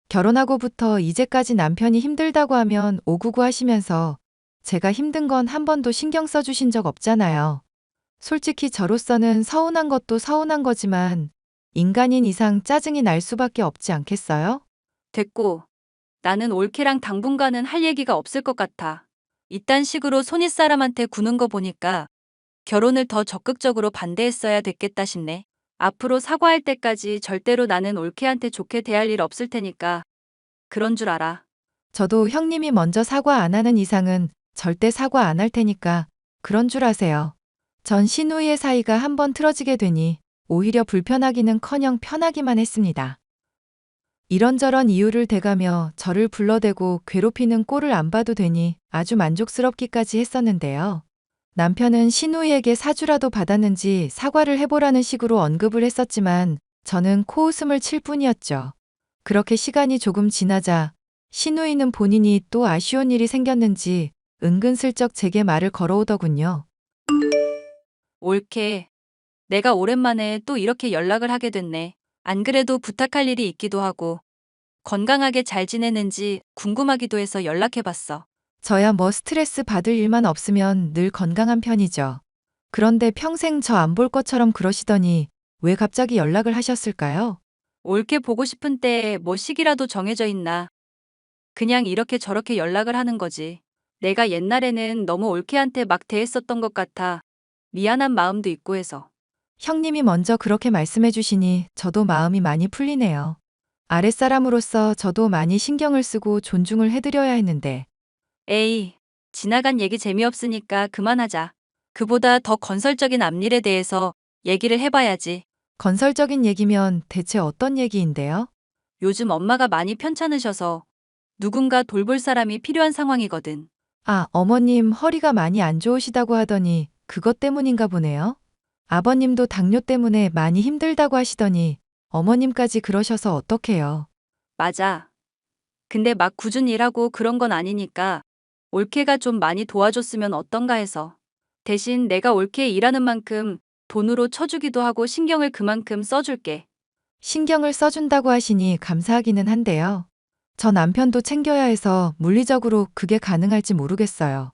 [SPEAKER 2] 결혼하고부터 이제까지 남편이 힘들다고 하면 오구구 하시면서 제가 힘든 건 한 번도 신경 써주신 적 없잖아요. 솔직히 저로서는 서운한 것도 서운한 거지만 인간인 이상 짜증이 날 수밖에 없지 않겠어요?
[SPEAKER 8] 됐고. 나는 올케랑 당분간은 할 얘기가 없을 것 같아. 이딴 식으로 손윗사람한테 구는 거 보니까 결혼을 더 적극적으로 반대했어야 됐겠다 싶네. 앞으로 사과할 때까지 절대로 나는 올케한테 좋게 대할 일 없을 테니까 그런 줄 알아.
[SPEAKER 2] 저도 형님이 먼저 사과 안 하는 이상은 절대 사과 안 할 테니까 그런 줄 아세요. 전 신우이의 사이가 한번 틀어지게 되니 오히려 불편하기는커녕 편하기만 했습니다. 이런저런 이유를 대가며 저를 불러대고 괴롭히는 꼴을 안 봐도 되니 아주 만족스럽기까지 했었는데요. 남편은 신우이에게 사주라도 받았는지 사과를 해보라는 식으로 언급을 했었지만 저는 코웃음을 칠 뿐이었죠. 그렇게 시간이 조금 지나자 신우이는 본인이 또 아쉬운 일이 생겼는지 은근슬쩍 제게 말을 걸어오더군요.
[SPEAKER 8] 올케. 내가 오랜만에 또 이렇게 연락을 하게 됐네. 안 그래도 부탁할 일이 있기도 하고 건강하게 잘 지내는지 궁금하기도 해서 연락해봤어.
[SPEAKER 2] 저야 뭐 스트레스 받을 일만 없으면 늘 건강한 편이죠. 그런데 평생 저 안 볼 것처럼 그러시더니 왜 갑자기 연락을 하셨을까요?
[SPEAKER 8] 올케 보고 싶은 때에 뭐 시기라도 정해져 있나. 그냥 이렇게 저렇게 연락을 하는 거지. 내가 옛날에는 너무 올케한테 막 대했었던 것 같아 미안한 마음도 있고 해서.
[SPEAKER 2] 형님이 먼저 그렇게 말씀해 주시니 저도 마음이 많이 풀리네요. 아랫사람으로서 저도 많이 신경을 쓰고 존중을 해드려야 했는데.
[SPEAKER 8] 에이, 지나간 얘기 재미없으니까 그만하자. 그보다 더 건설적인 앞일에 대해서 얘기를 해봐야지.
[SPEAKER 2] 건설적인 얘기면 대체 어떤 얘기인데요?
[SPEAKER 8] 요즘 엄마가 많이 편찮으셔서 누군가 돌볼 사람이 필요한 상황이거든.
[SPEAKER 2] 아, 어머님 허리가 많이 안 좋으시다고 하더니 그것 때문인가 보네요. 아버님도 당뇨 때문에 많이 힘들다고 하시더니 어머님까지 그러셔서 어떡해요.
[SPEAKER 8] 맞아. 근데 막 꾸준히 일하고 그런 건 아니니까 올케가 좀 많이 도와줬으면 어떤가 해서. 대신 내가 올케 일하는 만큼 돈으로 쳐주기도 하고 신경을 그만큼 써줄게.
[SPEAKER 2] 신경을 써준다고 하시니 감사하기는 한데요. 저 남편도 챙겨야 해서 물리적으로 그게 가능할지 모르겠어요.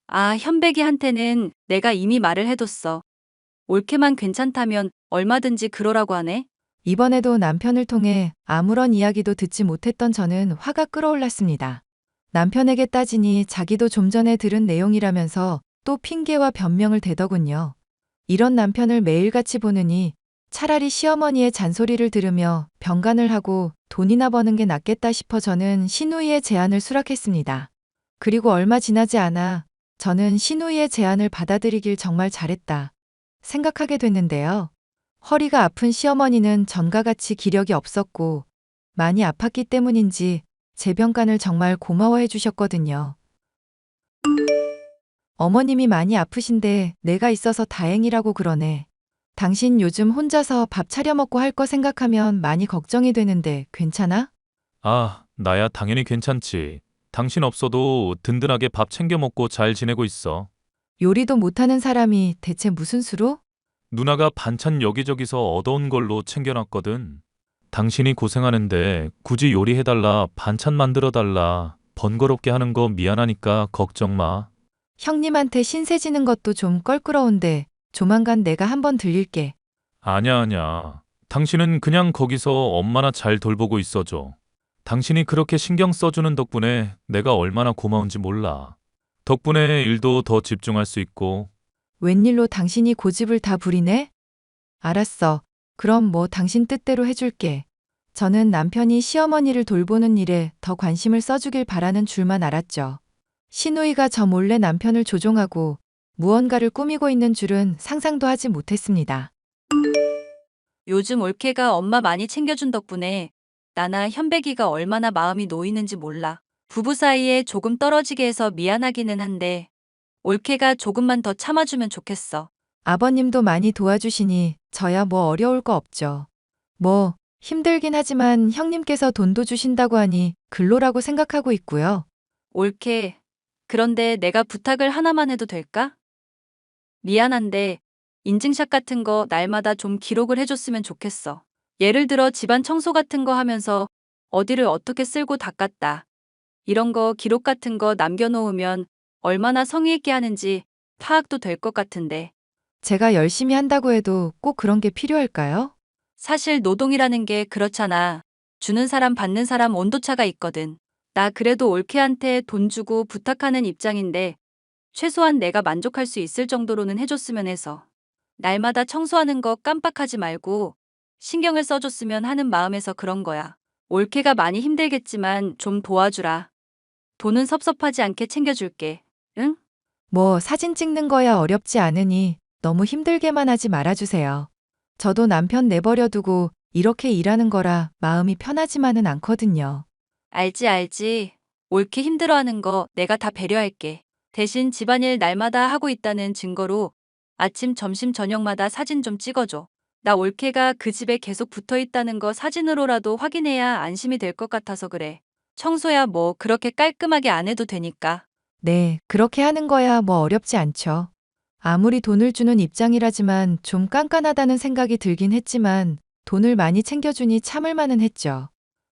[SPEAKER 8] 아, 현백이한테는 내가 이미 말을 해뒀어. 올케만 괜찮다면 얼마든지 그러라고 하네.
[SPEAKER 2] 이번에도 남편을 통해 아무런 이야기도 듣지 못했던 저는 화가 끓어올랐습니다. 남편에게 따지니 자기도 좀 전에 들은 내용이라면서 또 핑계와 변명을 대더군요. 이런 남편을 매일같이 보느니 차라리 시어머니의 잔소리를 들으며 병간을 하고 돈이나 버는 게 낫겠다 싶어 저는 신우이의 제안을 수락했습니다. 그리고 얼마 지나지 않아 저는 신우이의 제안을 받아들이길 정말 잘했다 생각하게 됐는데요. 허리가 아픈 시어머니는 전과 같이 기력이 없었고 많이 아팠기 때문인지 제 병간을 정말 고마워해 주셨거든요. 어머님이 많이 아프신데 내가 있어서 다행이라고 그러네. 당신 요즘 혼자서 밥 차려 먹고 할 거 생각하면 많이 걱정이 되는데 괜찮아?
[SPEAKER 7] 아, 나야 당연히 괜찮지. 당신 없어도 든든하게 밥 챙겨 먹고 잘 지내고 있어.
[SPEAKER 2] 요리도 못하는 사람이 대체 무슨 수로?
[SPEAKER 7] 누나가 반찬 여기저기서 얻어온 걸로 챙겨놨거든. 당신이 고생하는데 굳이 요리해달라, 반찬 만들어달라, 번거롭게 하는 거 미안하니까 걱정 마.
[SPEAKER 2] 형님한테 신세 지는 것도 좀 껄끄러운데 조만간 내가 한번 들릴게.
[SPEAKER 7] 아냐, 아냐. 당신은 그냥 거기서 엄마나 잘 돌보고 있어줘. 당신이 그렇게 신경 써주는 덕분에 내가 얼마나 고마운지 몰라. 덕분에 일도 더 집중할 수 있고.
[SPEAKER 2] 웬일로 당신이 고집을 다 부리네? 알았어. 그럼 뭐 당신 뜻대로 해줄게. 저는 남편이 시어머니를 돌보는 일에 더 관심을 써주길 바라는 줄만 알았죠. 시누이가 저 몰래 남편을 조종하고 무언가를 꾸미고 있는 줄은 상상도 하지 못했습니다.
[SPEAKER 8] 요즘 올케가 엄마 많이 챙겨준 덕분에 나나 현백이가 얼마나 마음이 놓이는지 몰라. 부부 사이에 조금 떨어지게 해서 미안하기는 한데 올케가 조금만 더 참아주면 좋겠어.
[SPEAKER 2] 아버님도 많이 도와주시니 저야 뭐 어려울 거 없죠. 뭐 힘들긴 하지만 형님께서 돈도 주신다고 하니 근로라고 생각하고 있고요.
[SPEAKER 8] 올케, 그런데 내가 부탁을 하나만 해도 될까? 미안한데 인증샷 같은 거 날마다 좀 기록을 해줬으면 좋겠어. 예를 들어 집안 청소 같은 거 하면서 어디를 어떻게 쓸고 닦았다. 이런 거 기록 같은 거 남겨놓으면 얼마나 성의 있게 하는지 파악도 될 것 같은데.
[SPEAKER 2] 제가 열심히 한다고 해도 꼭 그런 게 필요할까요?
[SPEAKER 8] 사실 노동이라는 게 그렇잖아. 주는 사람 받는 사람 온도차가 있거든. 나 그래도 올케한테 돈 주고 부탁하는 입장인데 최소한 내가 만족할 수 있을 정도로는 해줬으면 해서. 날마다 청소하는 거 깜빡하지 말고 신경을 써줬으면 하는 마음에서 그런 거야. 올케가 많이 힘들겠지만 좀 도와주라. 돈은 섭섭하지 않게 챙겨줄게. 응?
[SPEAKER 2] 뭐 사진 찍는 거야 어렵지 않으니 너무 힘들게만 하지 말아주세요. 저도 남편 내버려 두고 이렇게 일하는 거라 마음이 편하지만은 않거든요.
[SPEAKER 8] 알지. 올케 힘들어하는 거 내가 다 배려할게. 대신 집안일 날마다 하고 있다는 증거로 아침, 점심, 저녁마다 사진 좀 찍어줘. 나 올케가 그 집에 계속 붙어 있다는 거 사진으로라도 확인해야 안심이 될 것 같아서 그래. 청소야 뭐 그렇게 깔끔하게 안 해도 되니까.
[SPEAKER 2] 네, 그렇게 하는 거야 뭐 어렵지 않죠. 아무리 돈을 주는 입장이라지만 좀 깐깐하다는 생각이 들긴 했지만 돈을 많이 챙겨주니 참을 만은 했죠.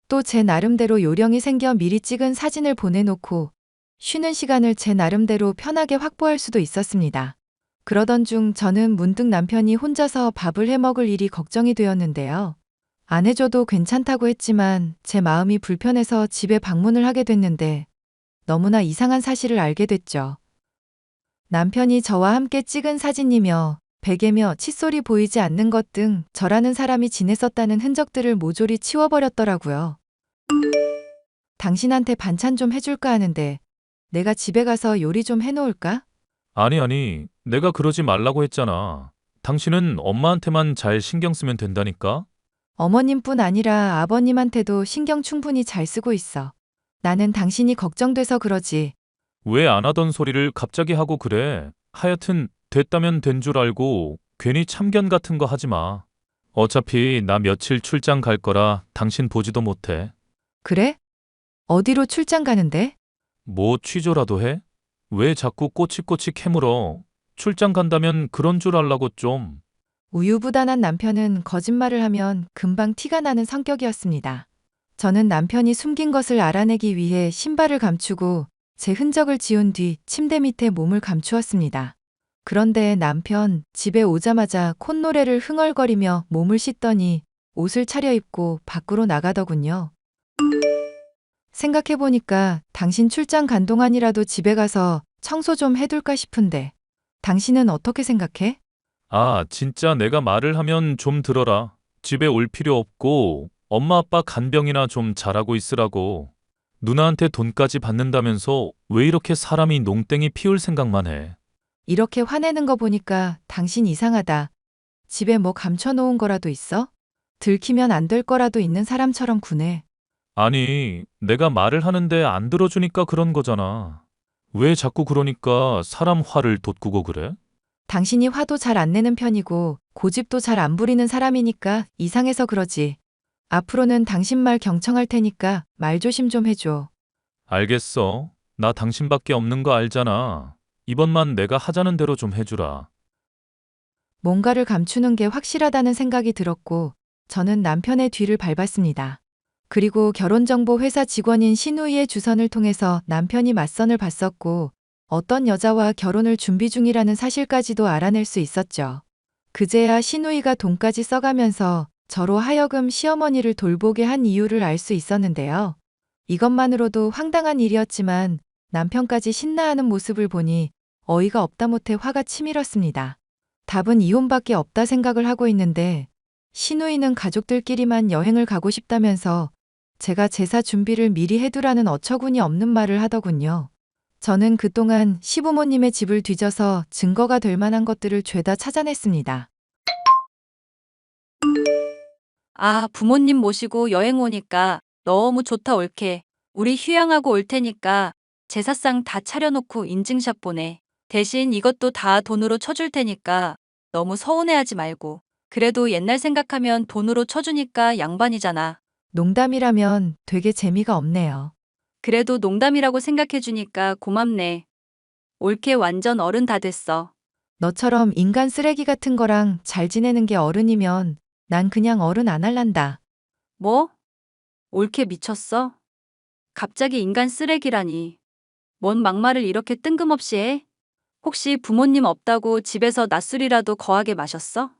[SPEAKER 2] 또 제 나름대로 요령이 생겨 미리 찍은 사진을 보내놓고 쉬는 시간을 제 나름대로 편하게 확보할 수도 있었습니다. 그러던 중 저는 문득 남편이 혼자서 밥을 해 먹을 일이 걱정이 되었는데요. 안 해줘도 괜찮다고 했지만 제 마음이 불편해서 집에 방문을 하게 됐는데 너무나 이상한 사실을 알게 됐죠. 남편이 저와 함께 찍은 사진이며 베개며 칫솔이 보이지 않는 것 등 저라는 사람이 지냈었다는 흔적들을 모조리 치워버렸더라고요. 당신한테 반찬 좀 해줄까 하는데 내가 집에 가서 요리 좀 해놓을까?
[SPEAKER 7] 아니, 내가 그러지 말라고 했잖아. 당신은 엄마한테만 잘 신경 쓰면 된다니까?
[SPEAKER 2] 어머님뿐 아니라 아버님한테도 신경 충분히 잘 쓰고 있어. 나는 당신이 걱정돼서 그러지.
[SPEAKER 7] 왜 안 하던 소리를 갑자기 하고 그래? 하여튼 됐다면 된 줄 알고 괜히 참견 같은 거 하지 마. 어차피 나 며칠 출장 갈 거라 당신 보지도 못해.
[SPEAKER 2] 그래? 어디로 출장 가는데?
[SPEAKER 7] 뭐 취조라도 해? 왜 자꾸 꼬치꼬치 캐물어? 출장 간다면 그런 줄 알라고 좀.
[SPEAKER 2] 우유부단한 남편은 거짓말을 하면 금방 티가 나는 성격이었습니다. 저는 남편이 숨긴 것을 알아내기 위해 신발을 감추고 제 흔적을 지운 뒤 침대 밑에 몸을 감추었습니다. 그런데 남편 집에 오자마자 콧노래를 흥얼거리며 몸을 씻더니 옷을 차려입고 밖으로 나가더군요. 생각해보니까 당신 출장 간 동안이라도 집에 가서 청소 좀 해둘까 싶은데 당신은 어떻게 생각해?
[SPEAKER 7] 아, 진짜 내가 말을 하면 좀 들어라. 집에 올 필요 없고 엄마 아빠 간병이나 좀 잘하고 있으라고. 누나한테 돈까지 받는다면서 왜 이렇게 사람이 농땡이 피울 생각만 해.
[SPEAKER 2] 이렇게 화내는 거 보니까 당신 이상하다. 집에 뭐 감춰놓은 거라도 있어? 들키면 안 될 거라도 있는 사람처럼 구네.
[SPEAKER 7] 아니, 내가 말을 하는데 안 들어주니까 그런 거잖아. 왜 자꾸 그러니까 사람 화를 돋구고 그래?
[SPEAKER 2] 당신이 화도 잘 안 내는 편이고 고집도 잘 안 부리는 사람이니까 이상해서 그러지. 앞으로는 당신 말 경청할 테니까 말 조심 좀 해줘.
[SPEAKER 7] 알겠어. 나 당신밖에 없는 거 알잖아. 이번만 내가 하자는 대로 좀 해주라.
[SPEAKER 2] 뭔가를 감추는 게 확실하다는 생각이 들었고 저는 남편의 뒤를 밟았습니다. 그리고 결혼정보 회사 직원인 신우이의 주선을 통해서 남편이 맞선을 봤었고 어떤 여자와 결혼을 준비 중이라는 사실까지도 알아낼 수 있었죠. 그제야 시누이가 돈까지 써가면서 저로 하여금 시어머니를 돌보게 한 이유를 알 수 있었는데요. 이것만으로도 황당한 일이었지만 남편까지 신나하는 모습을 보니 어이가 없다 못해 화가 치밀었습니다. 답은 이혼밖에 없다 생각을 하고 있는데 시누이는 가족들끼리만 여행을 가고 싶다면서 제가 제사 준비를 미리 해두라는 어처구니 없는 말을 하더군요. 저는 그동안 시부모님의 집을 뒤져서 증거가 될 만한 것들을 죄다 찾아냈습니다.
[SPEAKER 8] 아, 부모님 모시고 여행 오니까 너무 좋다 올케. 우리 휴양하고 올 테니까 제사상 다 차려놓고 인증샷 보내. 대신 이것도 다 돈으로 쳐줄 테니까 너무 서운해하지 말고. 그래도 옛날 생각하면 돈으로 쳐주니까 양반이잖아.
[SPEAKER 2] 농담이라면 되게 재미가 없네요.
[SPEAKER 8] 그래도 농담이라고 생각해주니까 고맙네. 올케 완전 어른 다 됐어.
[SPEAKER 2] 너처럼 인간 쓰레기 같은 거랑 잘 지내는 게 어른이면 난 그냥 어른 안 할란다.
[SPEAKER 8] 뭐? 올케 미쳤어? 갑자기 인간 쓰레기라니. 뭔 막말을 이렇게 뜬금없이 해? 혹시 부모님 없다고 집에서 낮술이라도 거하게 마셨어?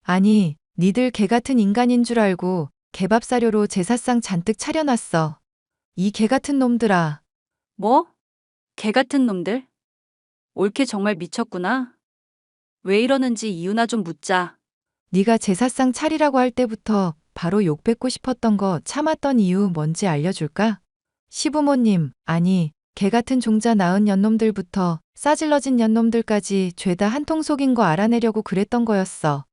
[SPEAKER 2] 아니, 니들 개 같은 인간인 줄 알고 개밥 사료로 제사상 잔뜩 차려놨어. 이 개 같은 놈들아.
[SPEAKER 8] 뭐? 개 같은 놈들? 올케 정말 미쳤구나. 왜 이러는지 이유나 좀 묻자.
[SPEAKER 2] 네가 제사상 차리라고 할 때부터 바로 욕 뱉고 싶었던 거 참았던 이유 뭔지 알려줄까? 시부모님, 아니, 개 같은 종자 낳은 년놈들부터 싸질러진 년놈들까지 죄다 한통 속인 거 알아내려고 그랬던 거였어.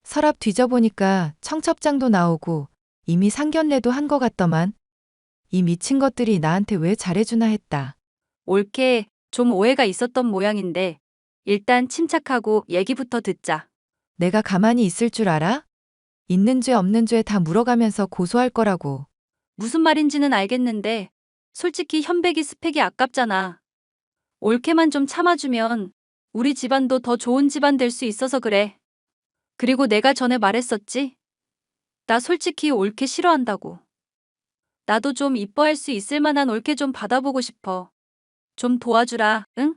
[SPEAKER 2] 서랍 뒤져보니까 청첩장도 나오고 이미 상견례도 한 거 같더만. 이 미친 것들이 나한테 왜 잘해주나 했다.
[SPEAKER 8] 올케 좀 오해가 있었던 모양인데 일단 침착하고 얘기부터 듣자.
[SPEAKER 2] 내가 가만히 있을 줄 알아? 있는 죄 없는 죄 다 물어가면서 고소할 거라고.
[SPEAKER 8] 무슨 말인지는 알겠는데 솔직히 현백이 스펙이 아깝잖아. 올케만 좀 참아주면 우리 집안도 더 좋은 집안 될 수 있어서 그래. 그리고 내가 전에 말했었지? 나 솔직히 올케 싫어한다고. 나도 좀 이뻐할 수 있을 만한 올케 좀 받아보고 싶어. 좀 도와주라, 응?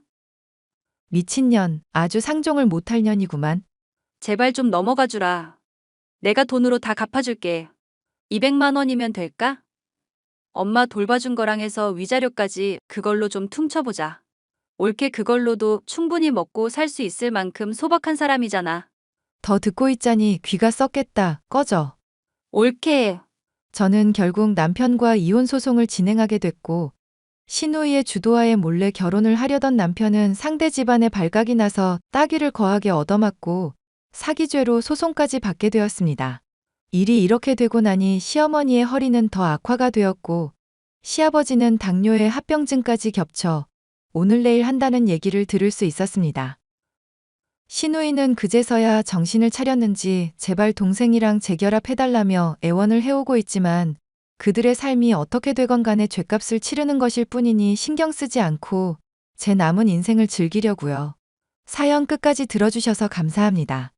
[SPEAKER 2] 미친년, 아주 상종을 못할 년이구만.
[SPEAKER 8] 제발 좀 넘어가주라. 내가 돈으로 다 갚아줄게. 200만 원이면 될까? 엄마 돌봐준 거랑 해서 위자료까지 그걸로 좀 퉁쳐보자. 올케 그걸로도 충분히 먹고 살 수 있을 만큼 소박한 사람이잖아.
[SPEAKER 2] 더 듣고 있자니 귀가 썩겠다. 꺼져.
[SPEAKER 8] 올케.
[SPEAKER 2] 저는 결국 남편과 이혼 소송을 진행하게 됐고 시누이의 주도하에 몰래 결혼을 하려던 남편은 상대 집안에 발각이 나서 따귀를 거하게 얻어맞고 사기죄로 소송까지 받게 되었습니다. 일이 이렇게 되고 나니 시어머니의 허리는 더 악화가 되었고 시아버지는 당뇨에 합병증까지 겹쳐 오늘 내일 한다는 얘기를 들을 수 있었습니다. 시누이는 그제서야 정신을 차렸는지 제발 동생이랑 재결합해달라며 애원을 해오고 있지만 그들의 삶이 어떻게 되건 간에 죗값을 치르는 것일 뿐이니 신경 쓰지 않고 제 남은 인생을 즐기려고요. 사연 끝까지 들어주셔서 감사합니다.